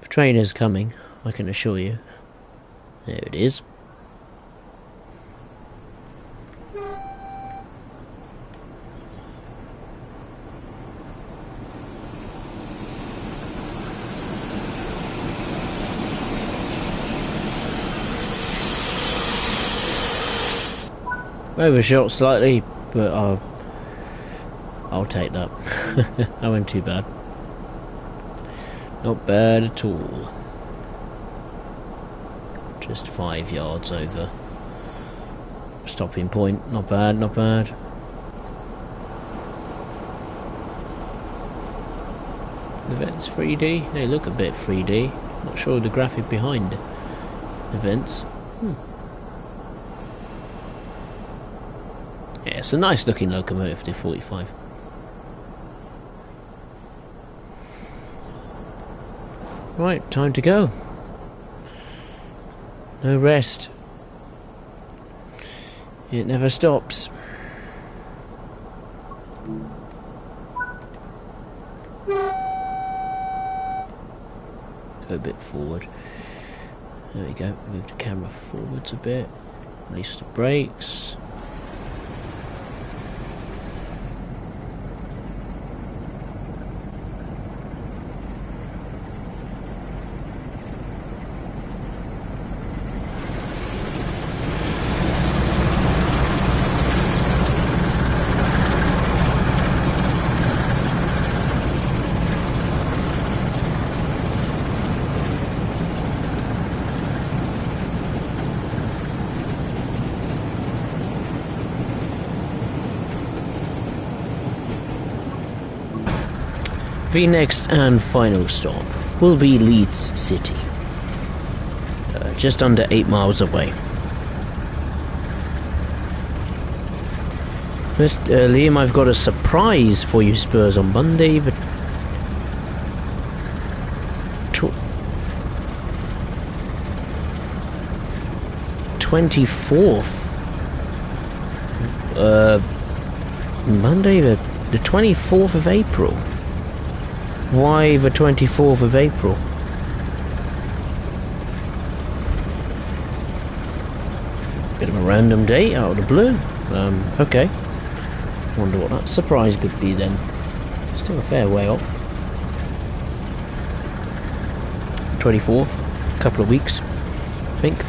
The train is coming, I can assure you. There it is. Overshot slightly, but I'll take that. That went too bad. Not bad at all. Just 5 yards over stopping point. Not bad, not bad. Events 3D? They look a bit 3D. Not sure of the graphic behind events. Yeah, it's a nice looking locomotive, the 45. Right, time to go. No rest. It never stops. Go a bit forward. There we go. Move the camera forwards a bit. Release the brakes. The next and final stop will be Leeds City, just under 8 miles away. Liam, I've got a surprise for you Spurs on Monday, but 24th. Monday the 24th of April. Why the 24th of April? Bit of a random date out of the blue. Okay. Wonder what that surprise could be then. Still a fair way off. 24th. A couple of weeks, I think.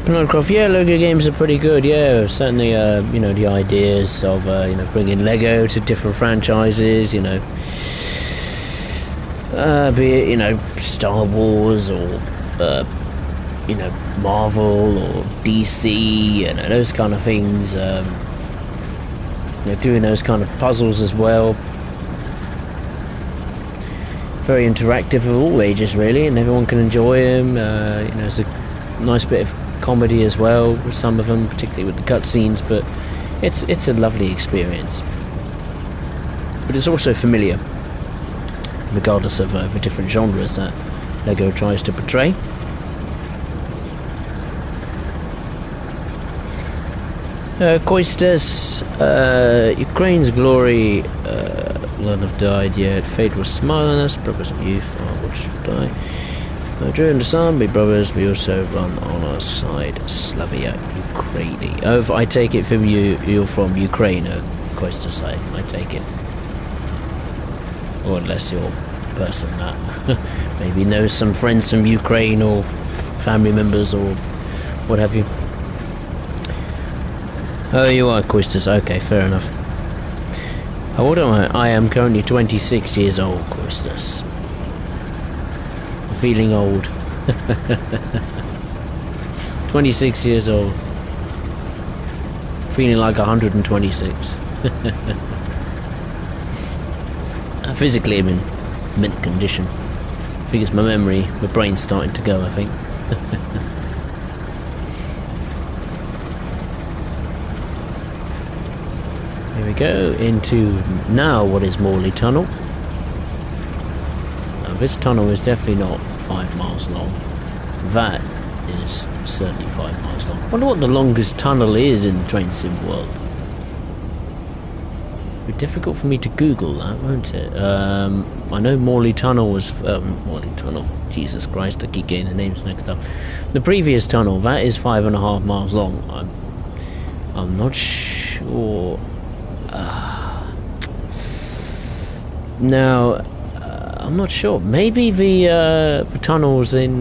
Minecraft, yeah, Lego games are pretty good. Yeah, certainly. You know, the ideas of you know, bringing Lego to different franchises. You know, be it, you know, Star Wars or you know, Marvel or DC, you know, those kind of things. You know, doing those kind of puzzles as well. Very interactive for all ages, really, and everyone can enjoy them. You know, it's a nice bit of comedy as well with some of them, particularly with the cutscenes, but it's a lovely experience. But it's also familiar, regardless of the different genres that Lego tries to portray. Koistas, Ukraine's glory, none have died yet. Fate was smiling us, brothers of youth, will just die. During the sun, we brothers, we also run on our side. Slavia, Ukraine. Oh, I take it from you, you're from Ukraine, Koistas, I take it. Or unless you're a person that maybe knows some friends from Ukraine or family members or what have you. Oh, you are Koistas, okay, fair enough. How old am I? I am currently 26 years old, Koistas. Feeling old. 26 years old. Feeling like 126. Physically I'm in mint condition. I think it's my memory, my brain's starting to go, I think. Here we go, into now what is Morley Tunnel. Now, this tunnel is definitely not 5 miles long. That is certainly 5 miles long. I wonder what the longest tunnel is in the Train Sim world. It'd be difficult for me to Google that, won't it? I know Morley Tunnel was Morley Tunnel. Jesus Christ, I keep getting the names mixed up. The previous tunnel, that is 5.5 miles long. I'm not sure. Now, I'm not sure. Maybe the tunnels in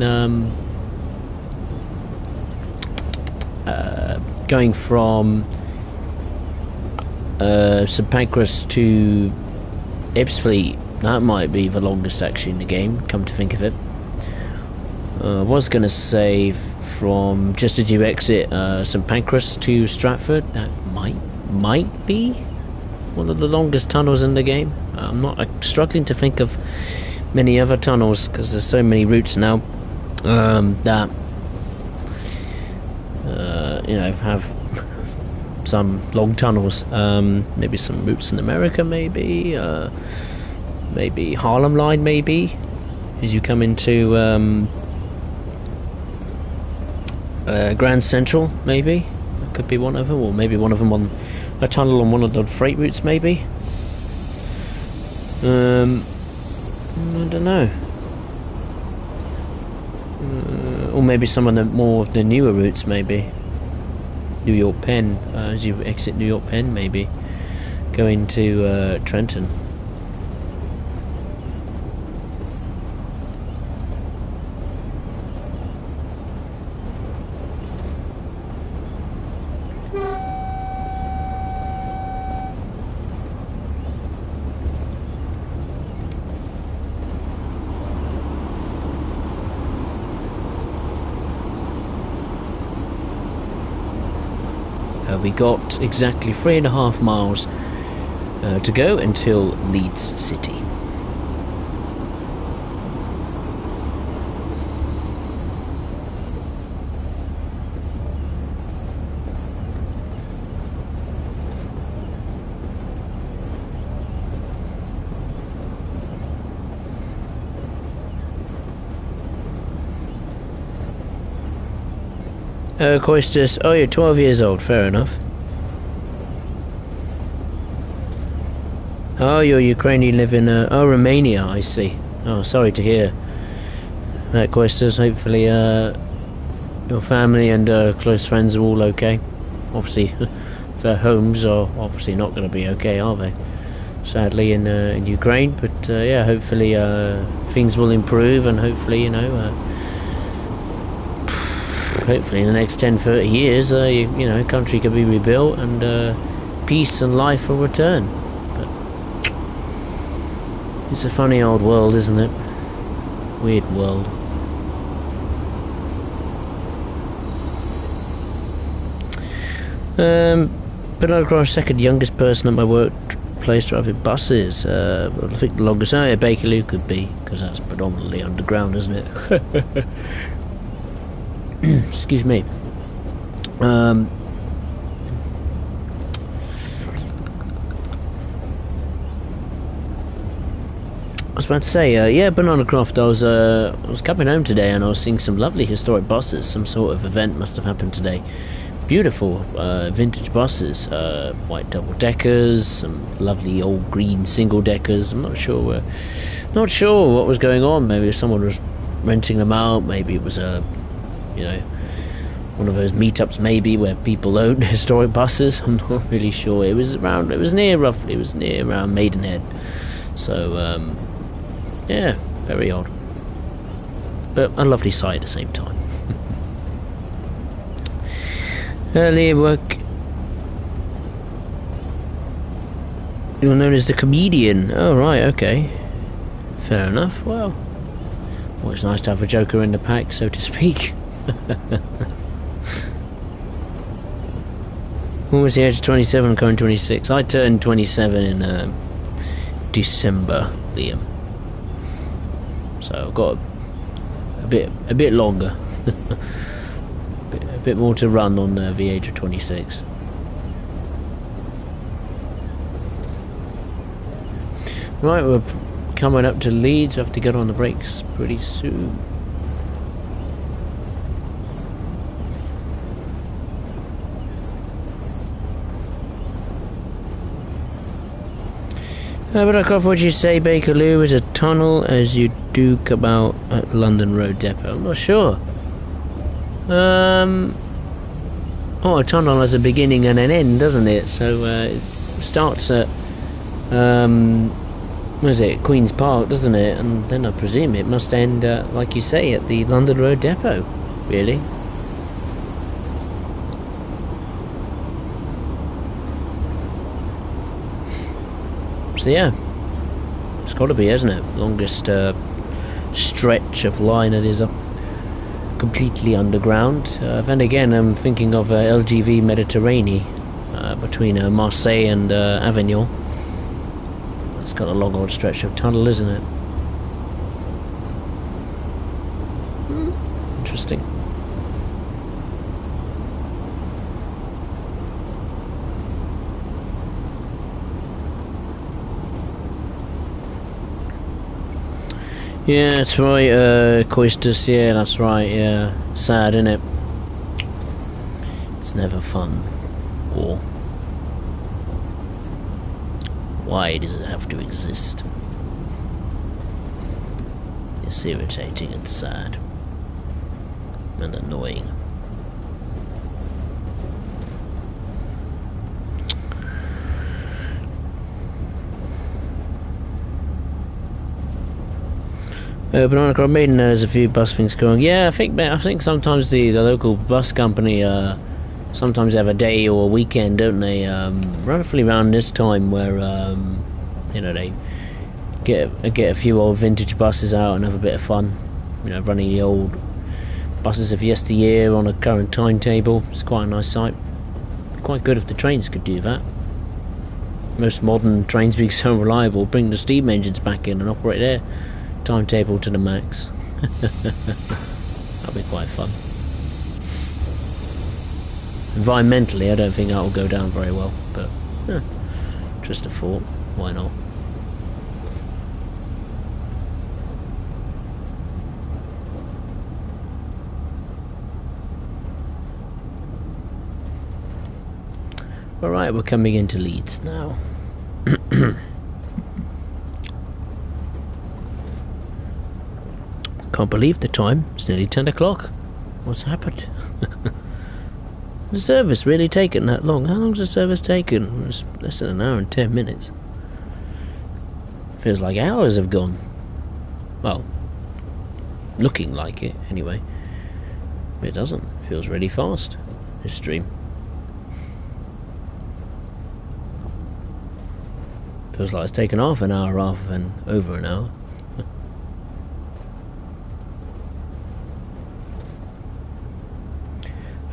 going from St Pancras to Ebbsfleet, that might be the longest actually in the game, come to think of it. I was going to say from just as you exit St Pancras to Stratford, that might be one of the longest tunnels in the game. I'm struggling to think of many other tunnels because there's so many routes now that you know, have some long tunnels. Maybe some routes in America, maybe Harlem Line, maybe as you come into Grand Central, maybe that could be one of them, or maybe one of them on a tunnel on one of the freight routes, maybe. I don't know. Or maybe some of the more of the newer routes, maybe New York Penn, as you exit New York Penn, maybe going to Trenton. We got exactly 3.5 miles to go until Leeds City. Coistus, oh, you're 12 years old, fair enough. Oh, you're Ukrainian, live in, Romania, I see. Oh, sorry to hear. Coistus, hopefully, your family and, close friends are all okay. Obviously, their homes are obviously not going to be okay, are they? Sadly, in Ukraine, but, yeah, hopefully, things will improve, and hopefully, you know, hopefully in the next 10-30 years, you know, country can be rebuilt and peace and life will return. But it's a funny old world, isn't it? Weird world. But I'm the second youngest person at my workplace driving buses. I think the longest, Bakerloo could be, because that's predominantly underground, isn't it? Excuse me. I was about to say, yeah, Banana Croft. I was coming home today and I was seeing some lovely historic buses. Some sort of event must have happened today. Beautiful vintage buses, white double deckers, some lovely old green single deckers. I'm not sure what was going on. Maybe someone was renting them out. Maybe it was a, you know, one of those meetups maybe where people own historic buses. I'm not really sure. It was near around Maidenhead. So yeah, very odd, but a lovely sight at the same time. Earlier work, you're known as the comedian. Oh right, okay, fair enough. Well, it's nice to have a joker in the pack, so to speak. Almost the age of 27, current 26. I turned 27 in December, Liam. So I've got a bit longer, a bit more to run on the age of 26. Right, we're coming up to Leeds. I have to get on the brakes pretty soon. But what would you say Bakerloo is a tunnel as you do come out at London Road Depot? I'm not sure. Oh, a tunnel has a beginning and an end, doesn't it? So it starts at what is it, Queen's Park, doesn't it? And then I presume it must end, like you say, at the London Road Depot, really. So yeah, it's got to be, hasn't it? Longest stretch of line that is up completely underground. Then again, I'm thinking of LGV Mediterranean between Marseille and Avignon. It's got a long old stretch of tunnel, isn't it? Interesting. Yeah, that's right, Coistus, yeah, that's right, yeah. Sad, innit? It's never fun. Or why does it have to exist? It's irritating and sad. And annoying. Banana Crop Maiden has a few bus things going. Yeah, I think sometimes the local bus company sometimes have a day or a weekend, don't they? Roughly around this time, where you know, they get a few old vintage buses out and have a bit of fun. You know, running the old buses of yesteryear on a current timetable. It's quite a nice sight. quite good if the trains could do that. Most modern trains being so reliable, bring the steam engines back in and operate their timetable to the max. That'll be quite fun. Environmentally, I don't think that will go down very well, but just a thought. Why not? Alright, we're coming into Leeds now. Can't believe the time. It's nearly 10 o'clock. What's happened? The service really taken that long? How long's the service taken? It's less than an hour and 10 minutes. Feels like hours have gone. Well, looking like it anyway. It doesn't. It feels really fast, this stream. Feels like it's taken half an hour rather than over an hour.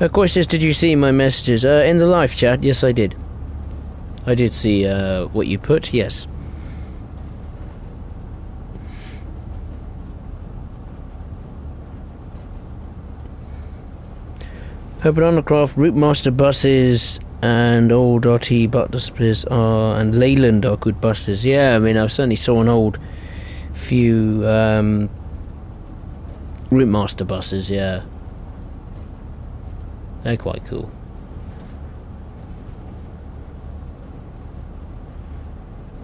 Of course, did you see my messages? In the live chat, yes I did. I did see what you put, yes. Honorcraft, Routemaster buses and old RT buses are, and Leyland are good buses. Yeah, I mean, I certainly saw an old few Routemaster buses, yeah. They're quite cool.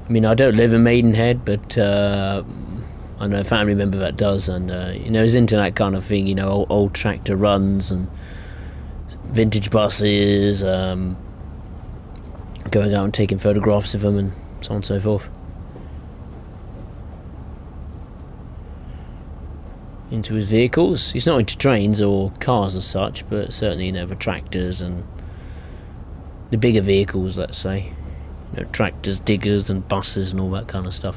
I mean, I don't live in Maidenhead, but I know a family member that does, and you know, is into that kind of thing. You know, old tractor runs and vintage buses, going out and taking photographs of them, and so on and so forth. Into his vehicles. He's not into trains or cars as such, but certainly, you know, the tractors and the bigger vehicles, let's say. You know, tractors, diggers and buses and all that kind of stuff.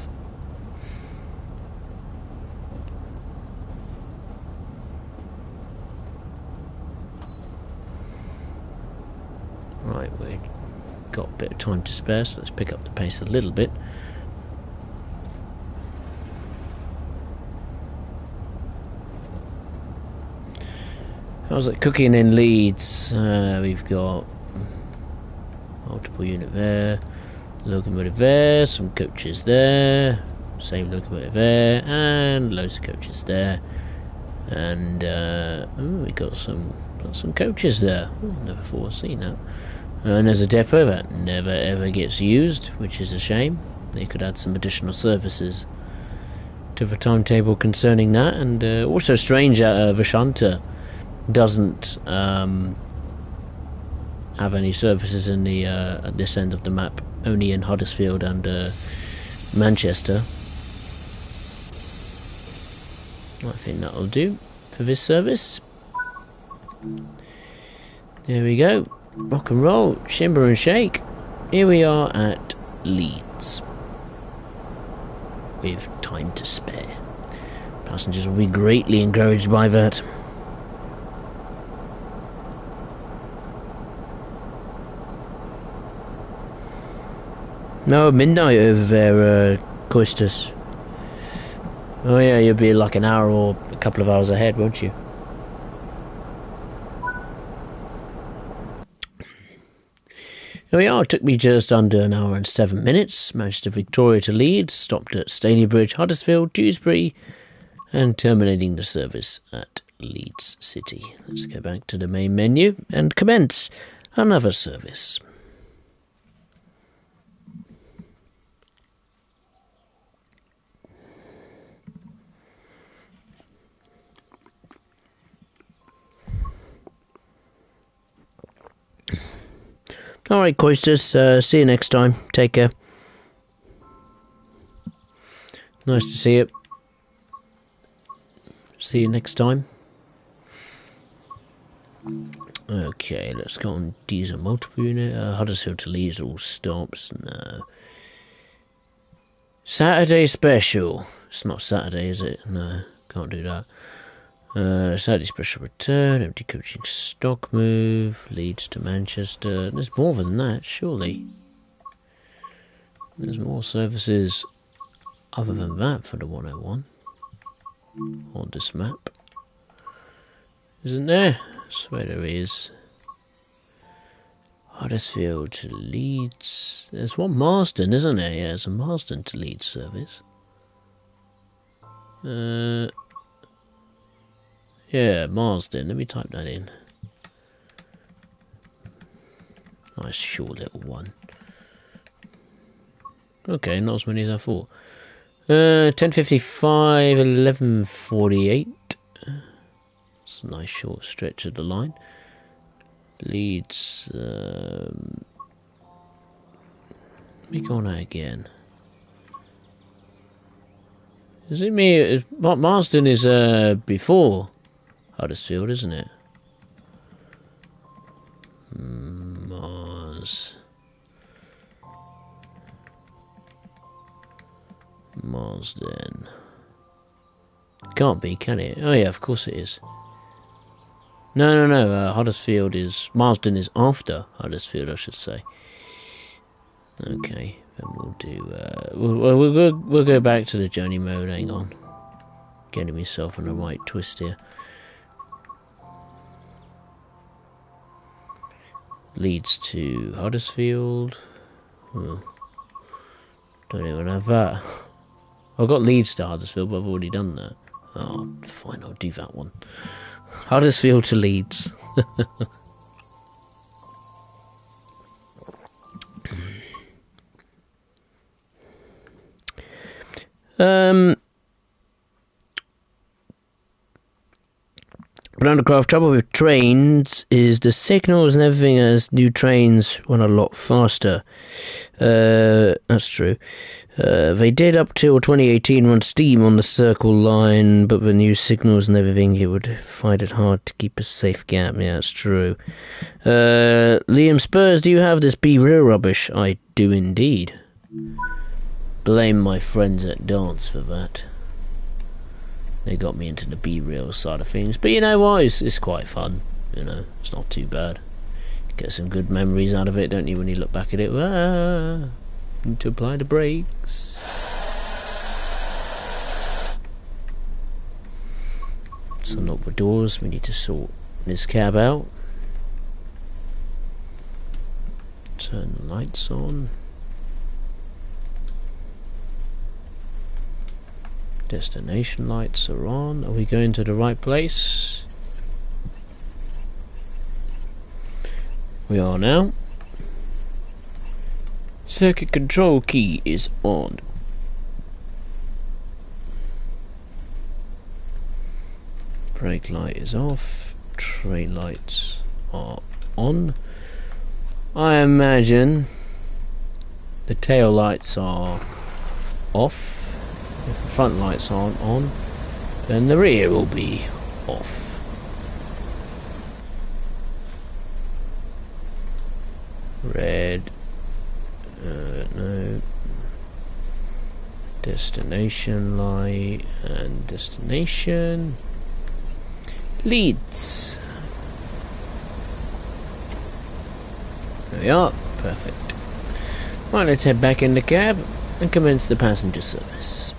Right, we've got a bit of time to spare, so let's pick up the pace a little bit. How's it cooking in Leeds? We've got multiple unit there, locomotive there, some coaches there, same locomotive there, and loads of coaches there, and we got some coaches there. Never thought I'd seen that. And there's a depot that never ever gets used, which is a shame. They could add some additional services to the timetable concerning that, and also strange that Vashanta doesn't have any services in the at this end of the map, only in Huddersfield and Manchester. I think that'll do for this service. There we go. Rock and roll, shimmer and shake. Here we are at Leeds with time to spare. Passengers will be greatly encouraged by that. No, midnight over there, Coistus. Oh yeah, you'll be like an hour or a couple of hours ahead, won't you? Here we are. It took me just under an hour and 7 minutes. Manchester Victoria to Leeds, stopped at Stalybridge, Huddersfield, Dewsbury, and terminating the service at Leeds City. Let's go back to the main menu and commence another service. Alright, Coistus, see you next time. Take care. Nice to see you. See you next time. Okay, let's go on diesel multiple unit. Huddersfield to Leeds, all stops. No. Saturday special. It's not Saturday, is it? No, can't do that. Saturday special return, empty coaching stock move, Leeds to Manchester. There's more than that, surely. There's more services other than that for the 101 on this map. Isn't there? I swear there is. Huddersfield to Leeds. There's one Marsden, isn't there? Yeah, there's a Marsden to Leeds service. Yeah, Marsden. Let me type that in. Nice short little one. Okay, not as many as I thought. 10:55, 11:48. It's a nice short stretch of the line. Leeds. Let me go on that again. Is it me? Marsden is before Huddersfield, isn't it? Marsden. Can't be, can it? Oh yeah, of course it is. No. Huddersfield is... Marsden is after Huddersfield, I should say. Okay, then we'll do... we'll go back to the journey mode. Hang on. Getting myself on the right twist here. Leeds to Huddersfield. Don't even have that. I've got Leeds to Huddersfield, but I've already done that. Oh, fine, I'll do that one. Huddersfield to Leeds. But undercraft, trouble with trains is the signals and everything as new trains run a lot faster. That's true. They did up till 2018 run steam on the Circle line, but with new signals and everything, you would find it hard to keep a safe gap. Yeah, that's true. Liam Spurs, do you have this Be Real rubbish? I do indeed. Blame my friends at dance for that. They got me into the Be Real side of things. But you know what? It's quite fun. You know, it's not too bad. Get some good memories out of it, don't you, when you look back at it? Need to apply the brakes. So unlock the doors. We need to sort this cab out. Turn the lights on. Destination lights are on. Are we going to the right place? We are now. Circuit control key is on. Brake light is off. Train lights are on. I imagine the tail lights are off. If the front lights aren't on, then the rear will be off. Red. No. Destination light and destination. Leeds. There we are. Perfect. Right, let's head back in the cab and commence the passenger service.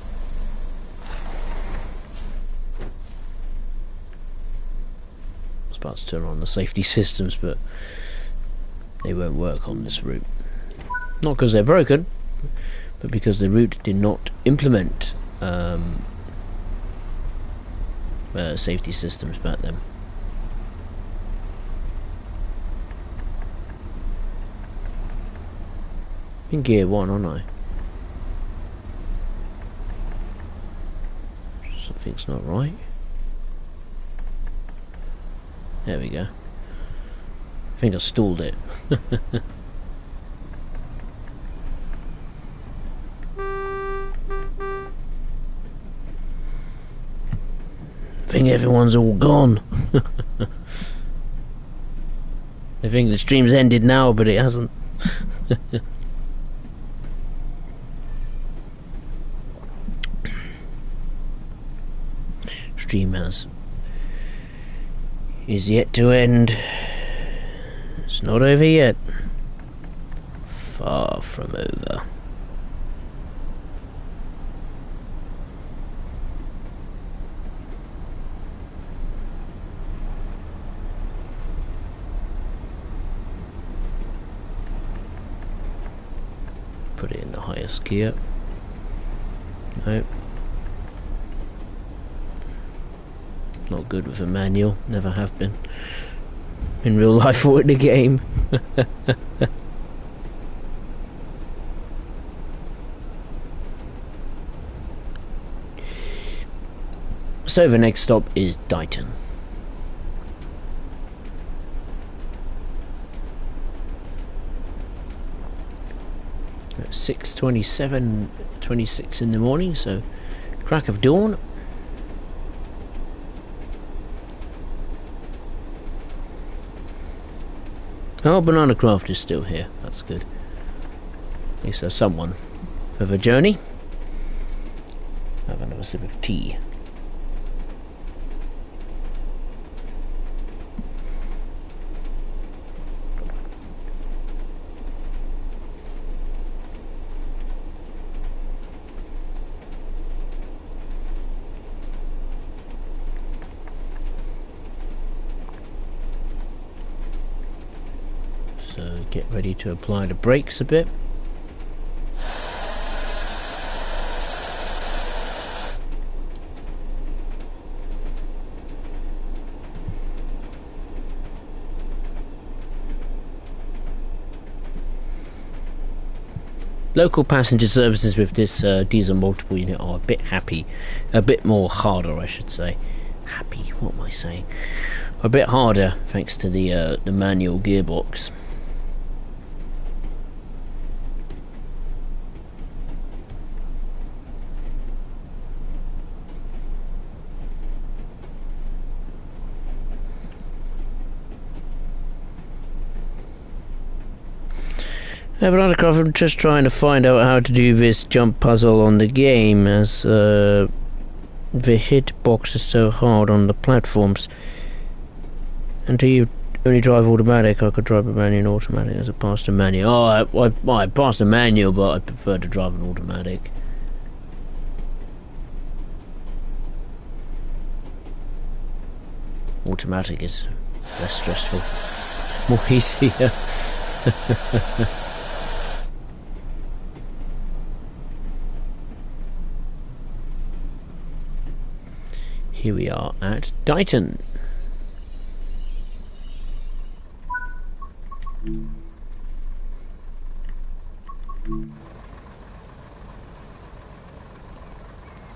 I was about to turn on the safety systems, but they won't work on this route. Not because they're broken, but because the route did not implement safety systems back then. In gear 1, aren't I? Something's not right. There we go. I think I stalled it. I think everyone's all gone. I think the stream's ended now, but it hasn't. Stream has is yet to end. It's not over yet. Far from over. Put it in the highest gear. Nope. Not good with a manual, never have been. In real life or in the game. So the next stop is Dighton. At 6:26 in the morning, so crack of dawn. Oh, Banana Craft is still here. That's good. At least there's someone of a journey. Have another sip of tea. So get ready to apply the brakes a bit. Local passenger services with this diesel multiple unit are a bit more harder, I should say. Happy, what am I saying? A bit harder thanks to the manual gearbox. But I'm just trying to find out how to do this jump puzzle on the game, as the hitbox is so hard on the platforms. Until you only drive automatic, I could drive a manual and automatic as opposed to manual. Oh, I passed a manual, but I prefer to drive an automatic. Automatic is less stressful, more easier. Here we are at Dighton.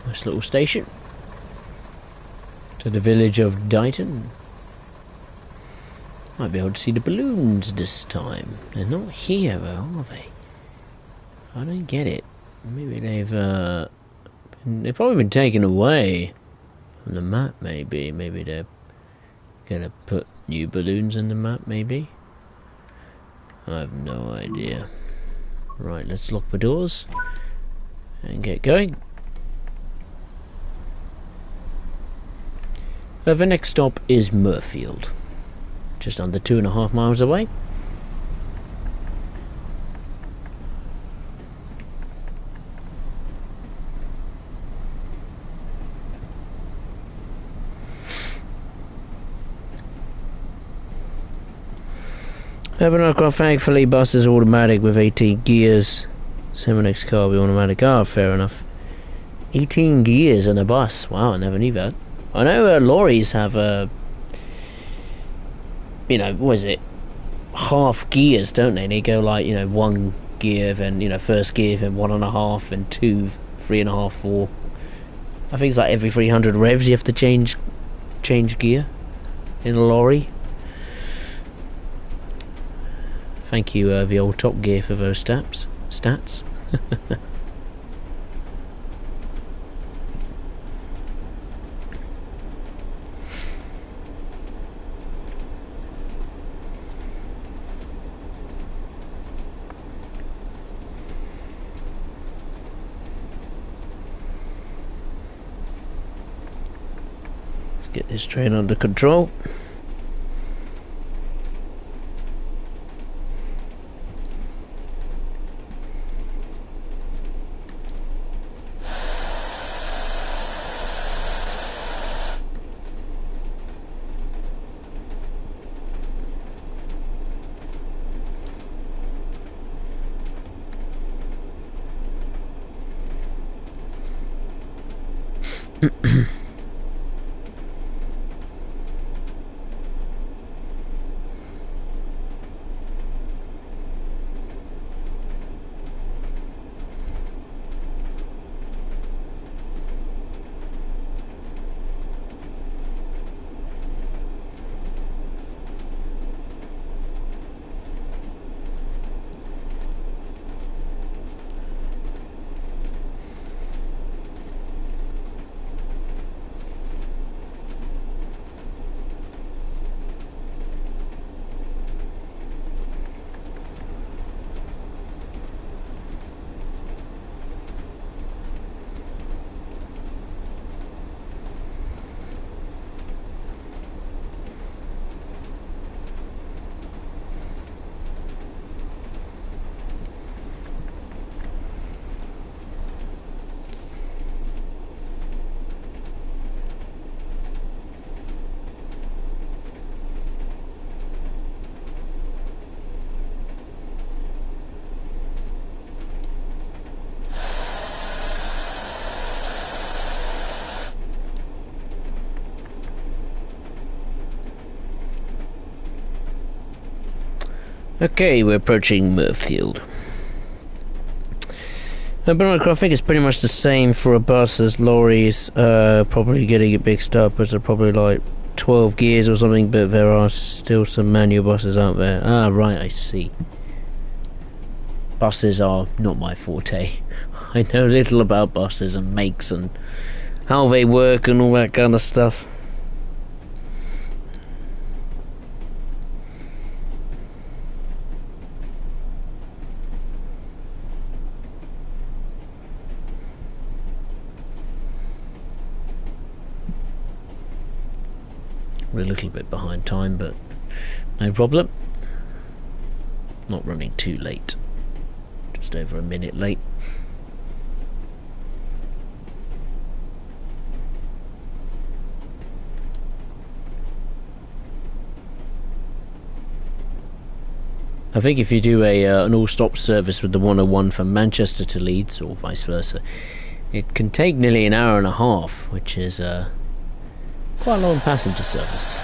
Nice little station. To the village of Dighton. Might be able to see the balloons this time. They're not here though, are they? I don't get it. Maybe they've probably been taken away from the map, maybe. Maybe they're gonna put new balloons in the map, maybe. I have no idea. Right, let's lock the doors and get going. The next stop is Murfield, just under 2.5 miles away. Urban aircraft, thankfully, bus is automatic with 18 gears. 7X car will be automatic. Ah, fair enough. 18 gears in a bus. Wow, I never knew that. I know lorries have what is it? Half gears, don't they? They go like, 1 gear, then, first gear, then 1.5, and 2, 3.5, 4. I think it's like every 300 revs you have to change gear in a lorry. Thank you, the old Top Gear, for those stats. Let's get this train under control. Okay, we're approaching Murfield. Banana I think it's pretty much the same for a bus as lorries, probably getting it mixed up as they're probably like 12 gears or something, but there are still some manual buses out there. Ah, right, I see. Buses are not my forte. I know little about buses and makes and how they work and all that kind of stuff. We're a little bit behind time, but no problem. Not running too late. Just over a minute late. I think if you do an all-stop service with the 101 from Manchester to Leeds, or vice versa, it can take nearly an hour and a half, which is quite a long passenger service.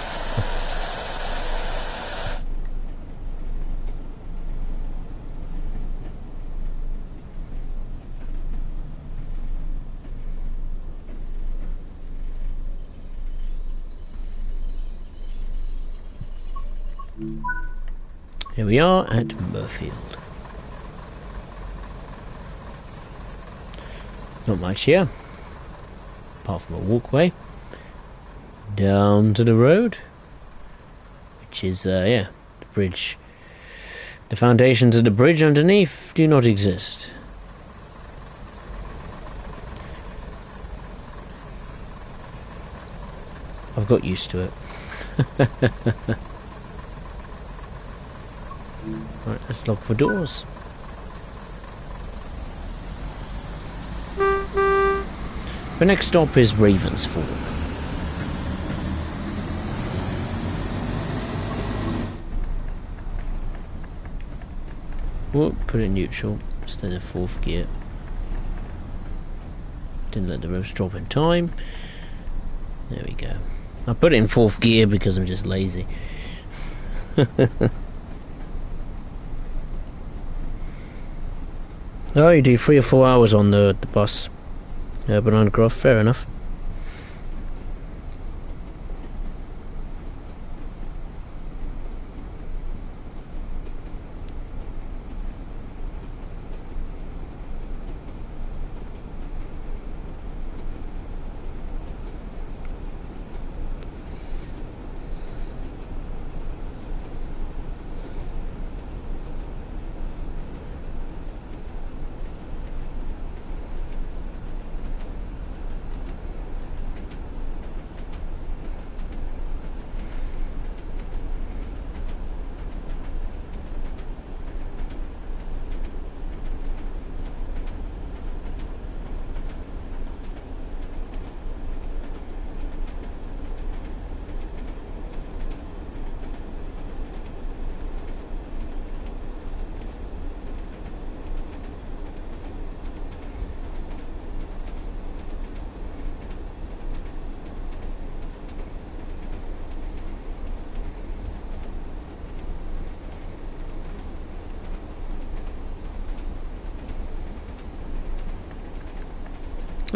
Here we are at Murfield. Not much here, apart from a walkway down to the road, which is, yeah, the bridge. The foundations of the bridge underneath do not exist. I've got used to it. Right, let's lock the doors. The next stop is Ravensford. Whoop, put it in neutral instead of fourth gear. Didn't let the ropes drop in time. There we go. I put it in fourth gear because I'm just lazy. Oh, you do 3 or 4 hours on the bus. Banana Croft, fair enough.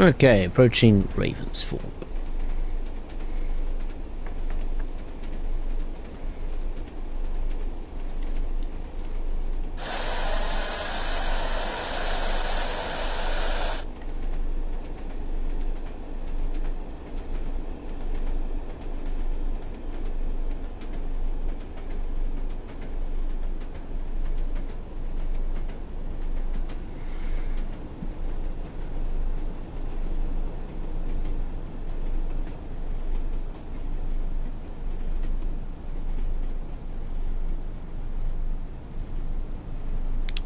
Okay, approaching Ravensthorpe.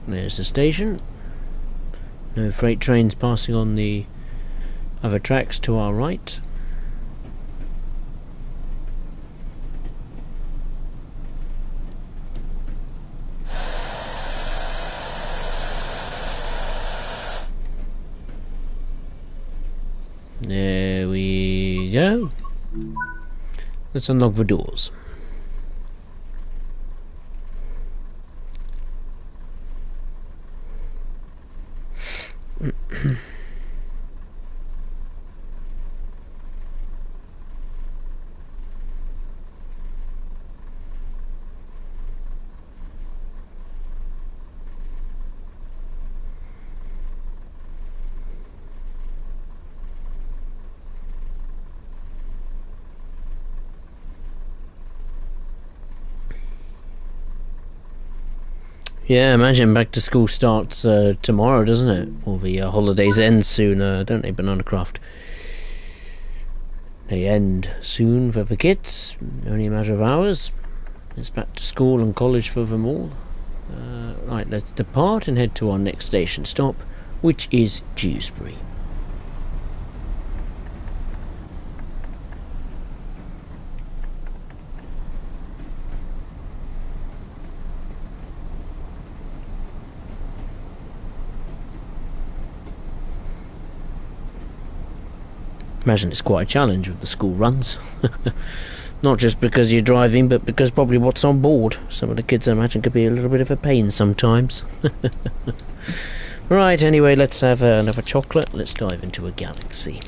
There's the station. No freight trains passing on the other tracks to our right. There we go. Let's unlock the doors. Yeah, imagine back to school starts tomorrow, doesn't it? Or the holidays end soon, don't they, Banana Craft? They end soon for the kids, only a matter of hours. It's back to school and college for them all. Right, let's depart and head to our next station stop, which is Dewsbury. Imagine it's quite a challenge with the school runs. Not just because you're driving, but because probably what's on board. Some of the kids, I imagine, could be a little bit of a pain sometimes. Right, anyway, let's have another chocolate. Let's dive into a galaxy.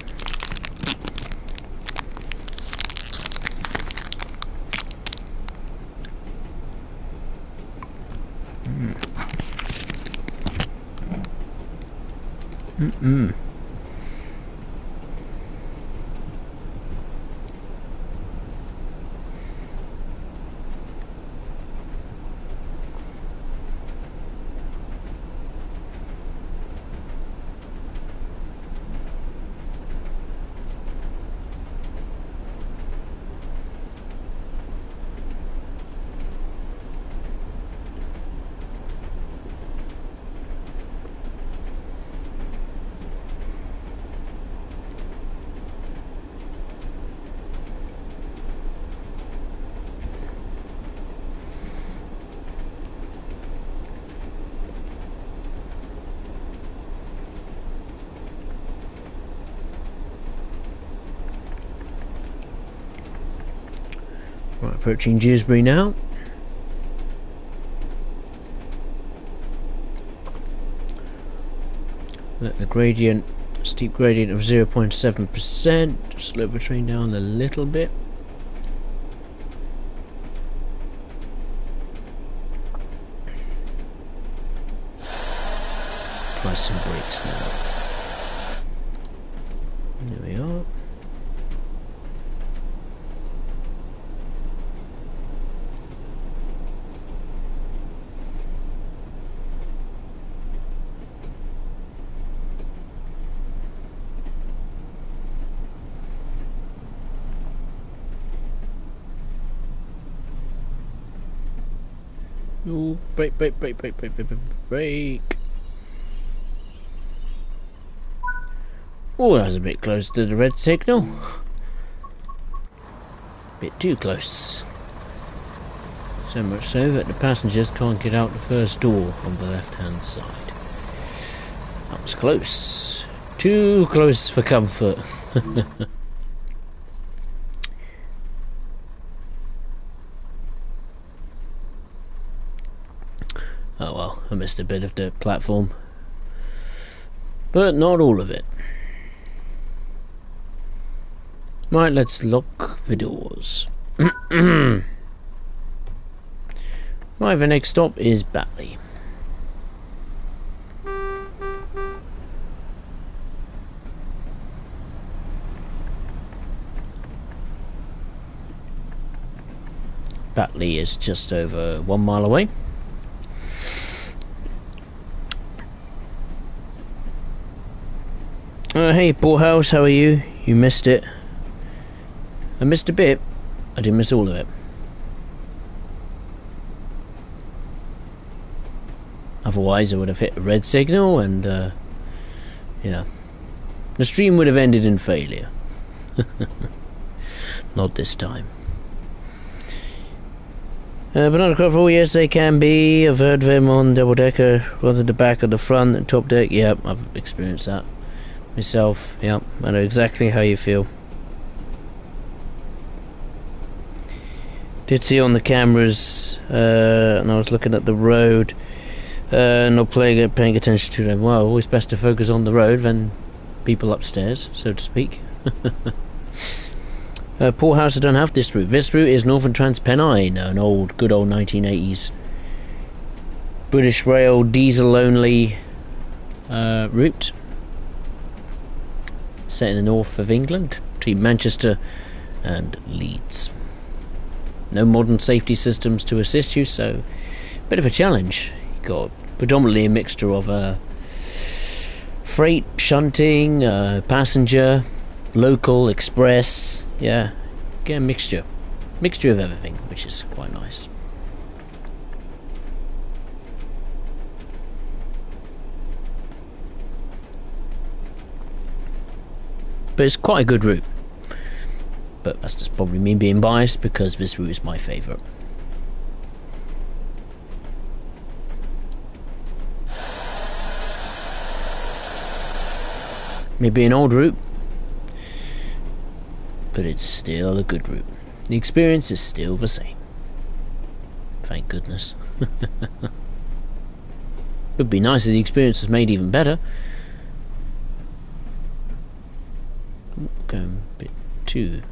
Right, approaching Dewsbury now. Let the gradient, steep gradient of 0.7%, slow the train down a little bit. Apply some brakes now. There we are. Ooh, brake. Oh, that was a bit close to the red signal. Bit too close. So much so that the passengers can't get out the first door on the left-hand side. That was close. Too close for comfort. Oh well, I missed a bit of the platform. But not all of it. Right, let's lock the doors. Right, the next stop is Batley. Batley is just over 1 mile away. Hey, Poorhouse, how are you? You missed it. I missed a bit. I didn't miss all of it. Otherwise, I would have hit a red signal and, yeah. The stream would have ended in failure. Not this time. Banana Croft, oh yes, they can be. I've heard them on double decker, rather the back or the front and top deck. Yep, I've experienced that myself. Yep, I know exactly how you feel. Did see on the cameras, and I was looking at the road, not paying attention to them. Well, always best to focus on the road than people upstairs, so to speak. Poorhouse, I don't have this route. This route is Northern Trans Pennine, an good old 1980s British Rail diesel only route, set in the north of England between Manchester and Leeds. No modern safety systems to assist you, so bit of a challenge. You've got predominantly a mixture of freight, shunting, passenger, local, express. Yeah, get a mixture of everything, which is quite nice. But it's quite a good route. But that's just probably me being biased, because this route is my favourite. Maybe an old route, but it's still a good route. The experience is still the same. Thank goodness. Would be nice if the experience was made even better. Going a bit too.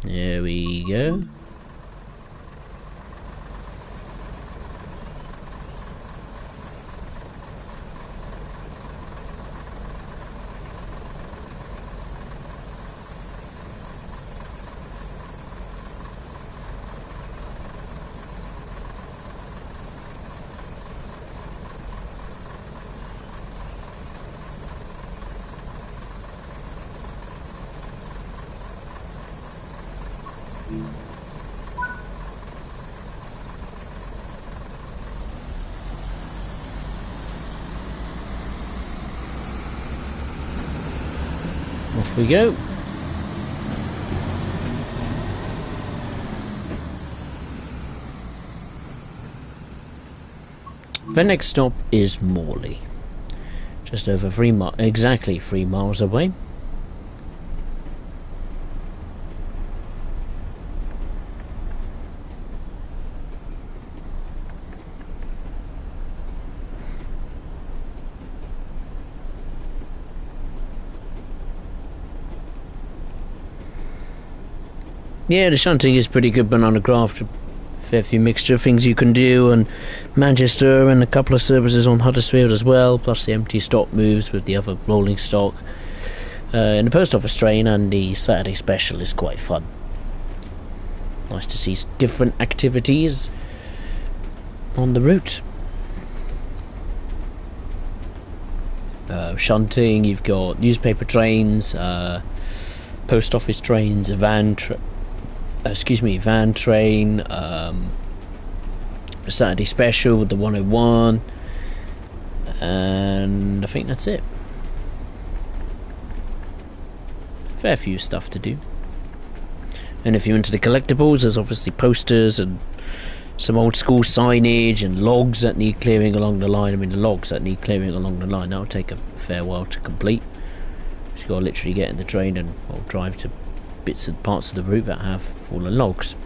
There we go. Off we go. The next stop is Morley, just over exactly 3 miles away. Yeah, the shunting is pretty good. Banana Craft, fair few mixture of things you can do, and Manchester and a couple of services on Huddersfield as well, plus the empty stock moves with the other rolling stock. And the post office train and the Saturday special is quite fun. Nice to see different activities on the route. Shunting, you've got newspaper trains, post office trains, a van train, Saturday special with the 101, and I think that's it. Fair few stuff to do. And if you're into the collectibles, there's obviously posters and some old school signage and logs that need clearing along the line. I mean, the logs that need clearing along the line, that'll take a fair while to complete. Just got to literally get in the train and drive to bits and parts of the route that have fallen logs.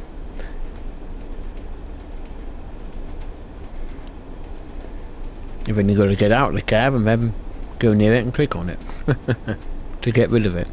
You've only got to get out of the cab and then go near it and click on it to get rid of it.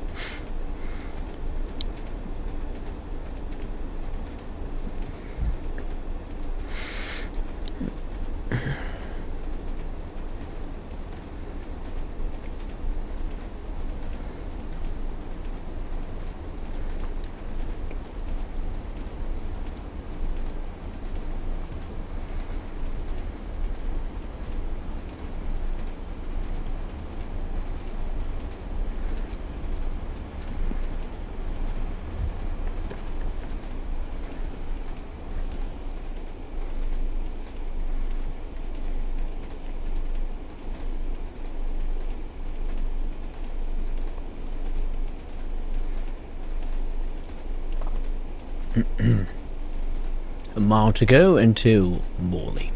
A mile to go until Morley.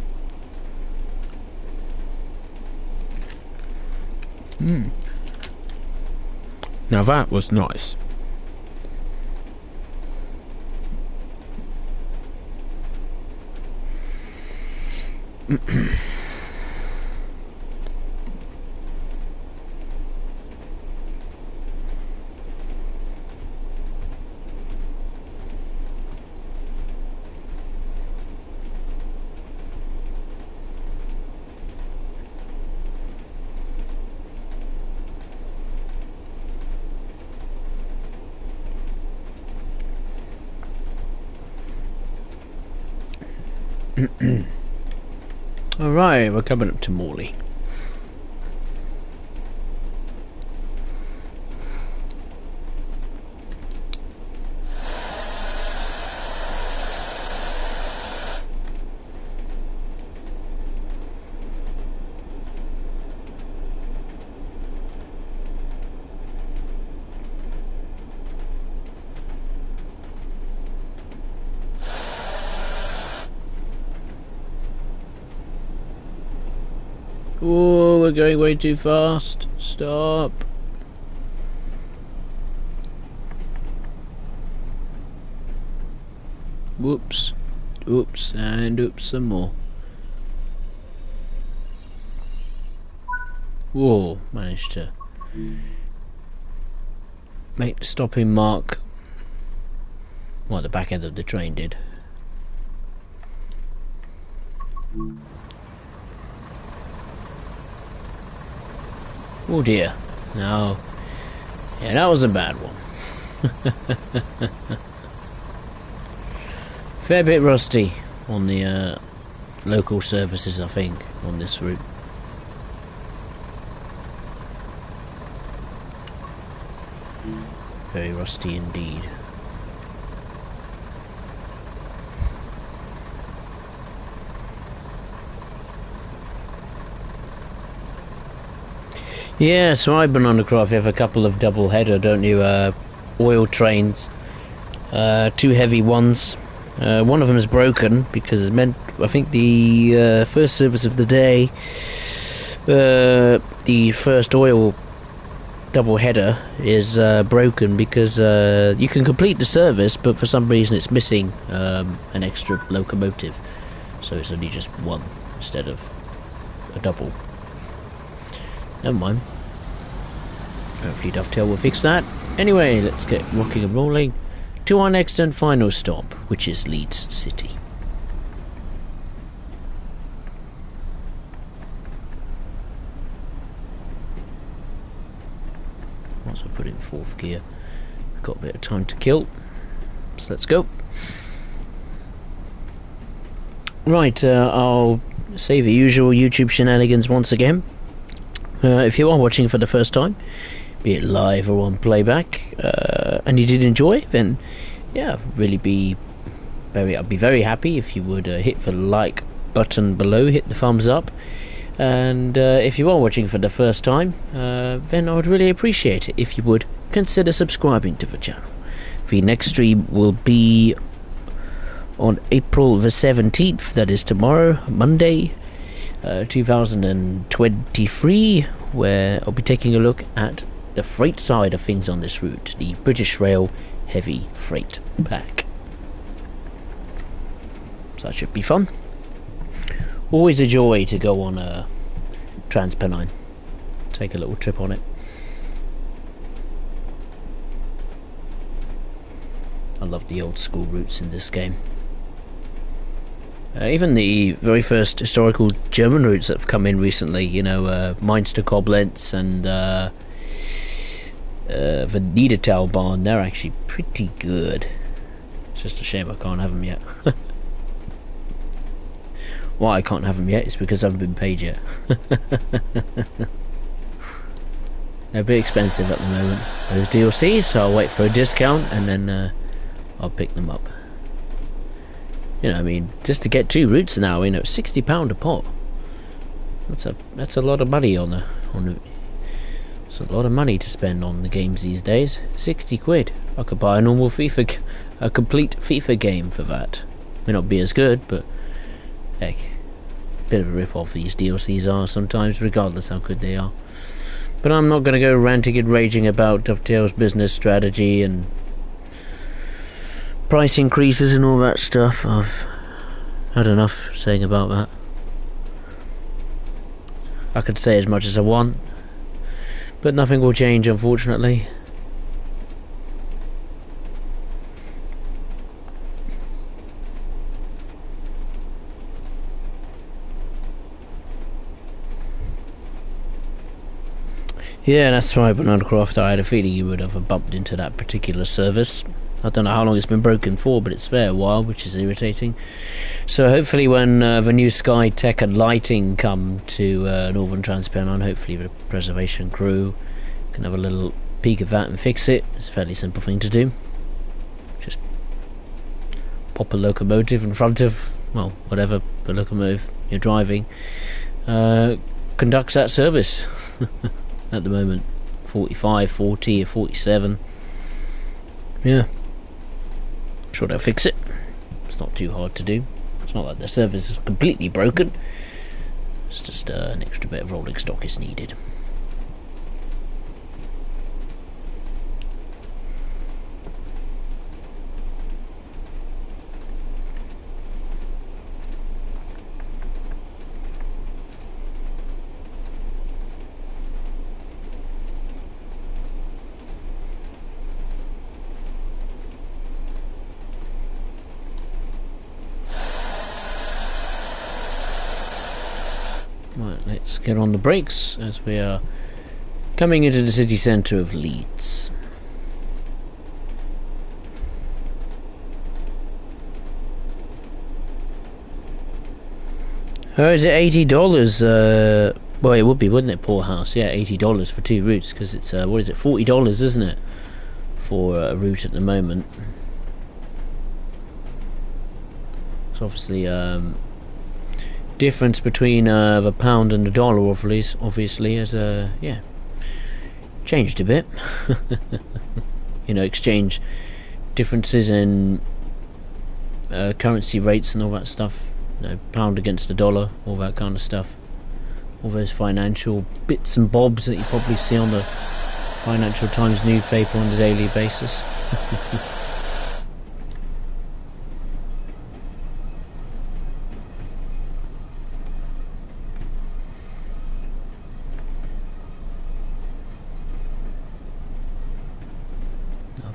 Now that was nice. Alright, we're coming up to Morley. Oh, we're going way too fast. Stop. Whoops. Oops, and oops some more. Whoa, managed to make the stopping mark. Well, the back end of the train did. Oh dear. No. Yeah, that was a bad one. Fair bit rusty on the local services, I think, on this route. Very rusty indeed. Yeah, so I've been on the craft. You have a couple of double header, don't you? Oil trains, two heavy ones. One of them is broken because it's meant. I think the first service of the day, the first oil double header is broken because you can complete the service, but for some reason it's missing an extra locomotive, so it's only just one instead of a double. Never mind. Hopefully Dovetail will fix that. Anyway, let's get rocking and rolling to our next and final stop, which is Leeds City. Once I put it in fourth gear, we've got a bit of time to kill. So let's go. Right, I'll say the usual YouTube shenanigans once again. If you are watching for the first time, be it live or on playback, and you did enjoy, then yeah, I'd be very happy if you would hit the like button below, hit the thumbs up, and if you are watching for the first time, then I would really appreciate it if you would consider subscribing to the channel. The next stream will be on April the 17th, that is tomorrow, Monday, 2023, where I'll be taking a look at the freight side of things on this route, the British Rail Heavy Freight Pack. So that should be fun. Always a joy to go on a Pennine. Take a little trip on it. I love the old school routes in this game. Even the very first historical German routes that have come in recently, you know, Mainz to Koblenz and the Niedertalbahn, they're actually pretty good. It's just a shame I can't have them yet. Why I can't have them yet is because I haven't been paid yet. They're a bit expensive at the moment. There's DLCs, so I'll wait for a discount and then I'll pick them up. You know, I mean, just to get 2 routes now, you know, £60 a pop. That's a lot of money on the. It's a lot of money to spend on the games these days. 60 quid. I could buy a normal a complete FIFA game for that. May not be as good, but heck, bit of a rip-off these DLCs are sometimes, regardless how good they are. But I'm not going to go ranting and raging about Dovetail's business strategy and price increases and all that stuff. I've had enough saying about that. I could say as much as I want, but nothing will change, unfortunately. Yeah, that's right, Bananacroft. I had a feeling you would have bumped into that particular service. I don't know how long it's been broken for, but it's a fair while, which is irritating. So hopefully when the new Sky Tech and Lighting come to Northern Transpennine, hopefully the preservation crew can have a little peek of that and fix it. It's a fairly simple thing to do. Just pop a locomotive in front of, well, whatever the locomotive you're driving conducts that service. At the moment, 45, 40 or 47. Yeah, I'm sure they'll fix it. It's not too hard to do. It's not like the service is completely broken. It's just an extra bit of rolling stock is needed. Right, let's get on the brakes as we are coming into the city centre of Leeds. Oh, is it $80? Well, it would be, wouldn't it, Poorhouse? Yeah, $80 for 2 routes, because it's, what is it, $40, isn't it? For a route at the moment. It's obviously, difference between the pound and the dollar obviously has yeah, changed a bit. You know, exchange differences in currency rates and all that stuff, you know, pound against the dollar, all that kind of stuff, all those financial bits and bobs that you probably see on the Financial Times newspaper on a daily basis.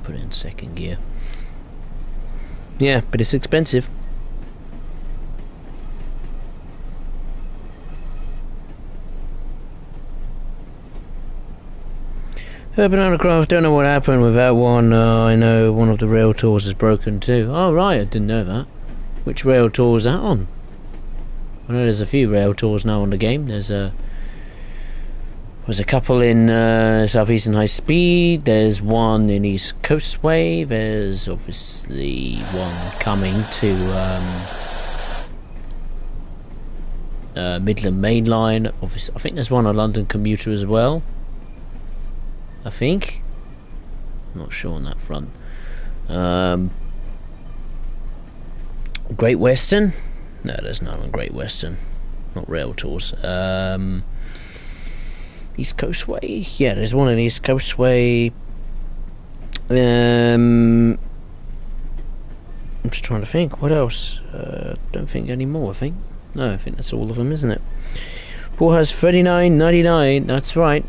Put it in second gear. Yeah, but it's expensive. Bananacroft, don't know what happened with that one. I know one of the rail tours is broken too. Oh right, I didn't know that. Which rail tour is that on? I know there's a few rail tours now on the game. There's a couple in Southeastern High Speed, there's one in East Coastway, there's obviously one coming to Midland Main Line. Obviously, I think there's one on London Commuter as well. I think. I'm not sure on that front. Great Western? No, there's none on Great Western. Not rail tours. East Coast Way. Yeah, there's one on East Coast Way. I'm just trying to think. What else? Don't think any more. I think. No, I think that's all of them, isn't it? Pool has $39.99. That's right.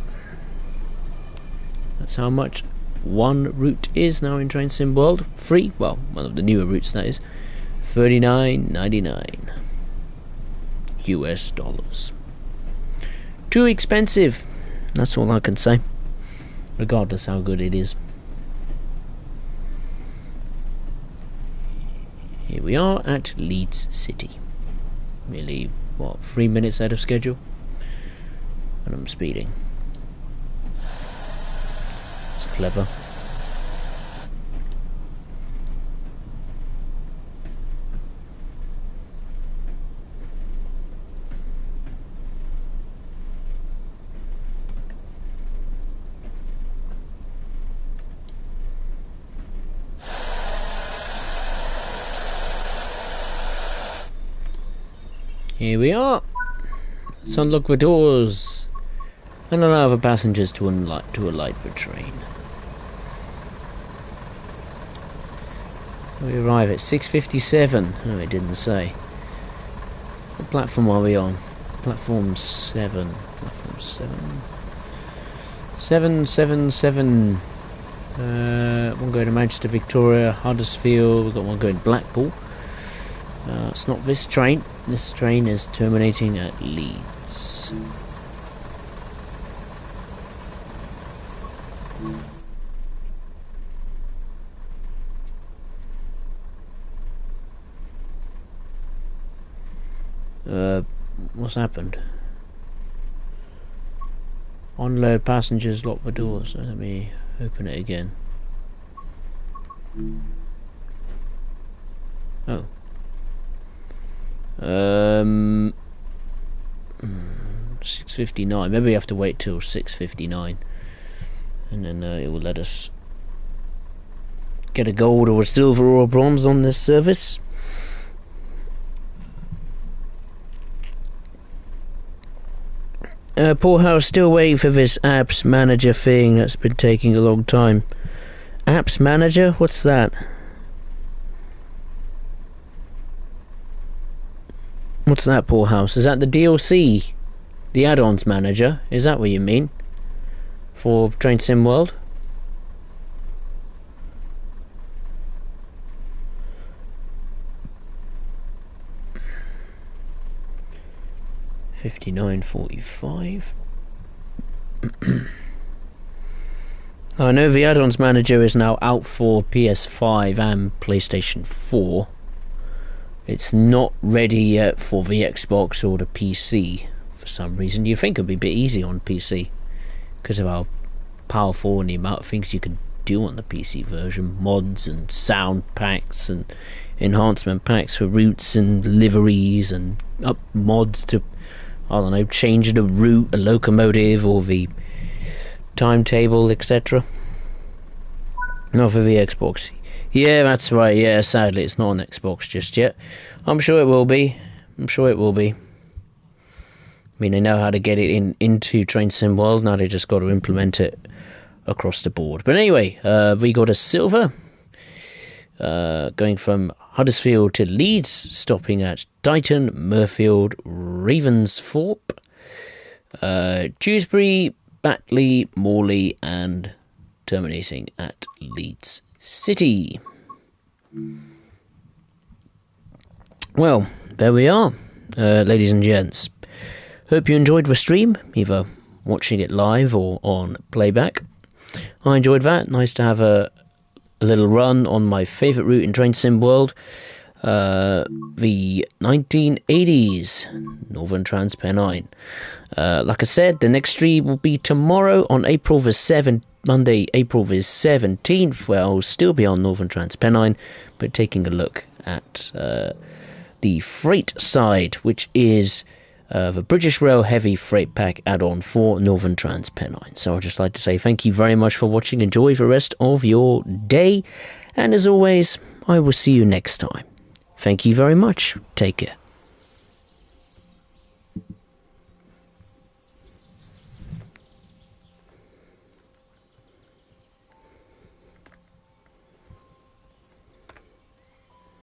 That's how much one route is now in Train Sim World. Free. Well, one of the newer routes, that is. $39.99 US dollars. Too expensive. That's all I can say. Regardless how good it is. Here we are at Leeds City. Nearly, what, 3 minutes out of schedule? And I'm speeding. It's clever. Here we are. Let's unlock the doors and allow the passengers to alight the train. We arrive at 6:57. Oh, it didn't say. What platform are we on? Platform 7. Platform 7. 777. One going to Manchester, Victoria, Huddersfield. We've got one going to Blackpool. It's not this train. This train is terminating at Leeds. What's happened? Unload passengers, lock the doors. Let me open it again. Oh. 6:59. Maybe we have to wait till 6:59, and then it will let us get a gold or a silver or a bronze on this service. Poor House still waiting for this apps manager thing that's been taking a long time. Apps manager? What's that? What's that, Poor House? Is that the DLC? The add-ons manager? Is that what you mean? For Train Sim World? $59.45. I know the add-ons manager is now out for PS5 and PlayStation 4. It's not ready yet for the Xbox or the PC for some reason. You think it'd be a bit easy on PC because of how powerful and the amount of things you can do on the PC version. Mods and sound packs and enhancement packs for routes and liveries and up mods to, I don't know, change the route, a locomotive or the timetable, etc. Not for the Xbox. Yeah, that's right. Yeah, sadly, it's not on Xbox just yet. I'm sure it will be. I mean, they know how to get it into Train Sim World. Now they just got to implement it across the board. But anyway, we got a silver going from Huddersfield to Leeds, stopping at Dighton, Mirfield, Ravensthorpe, Dewsbury, Batley, Morley, and terminating at Leeds City. Well, there we are, ladies and gents. Hope you enjoyed the stream, either watching it live or on playback. I enjoyed that. Nice to have a little run on my favourite route in Train Sim World, the 1980s Northern Trans Pennine. Like I said, the next stream will be tomorrow on April the 7th. Monday, April the 17th, where I'll still be on Northern Trans Pennine, but taking a look at the freight side, which is the British Rail Heavy Freight Pack add-on for Northern Trans Pennine. So I'd just like to say thank you very much for watching. Enjoy the rest of your day, and as always, I will see you next time. Thank you very much. Take care.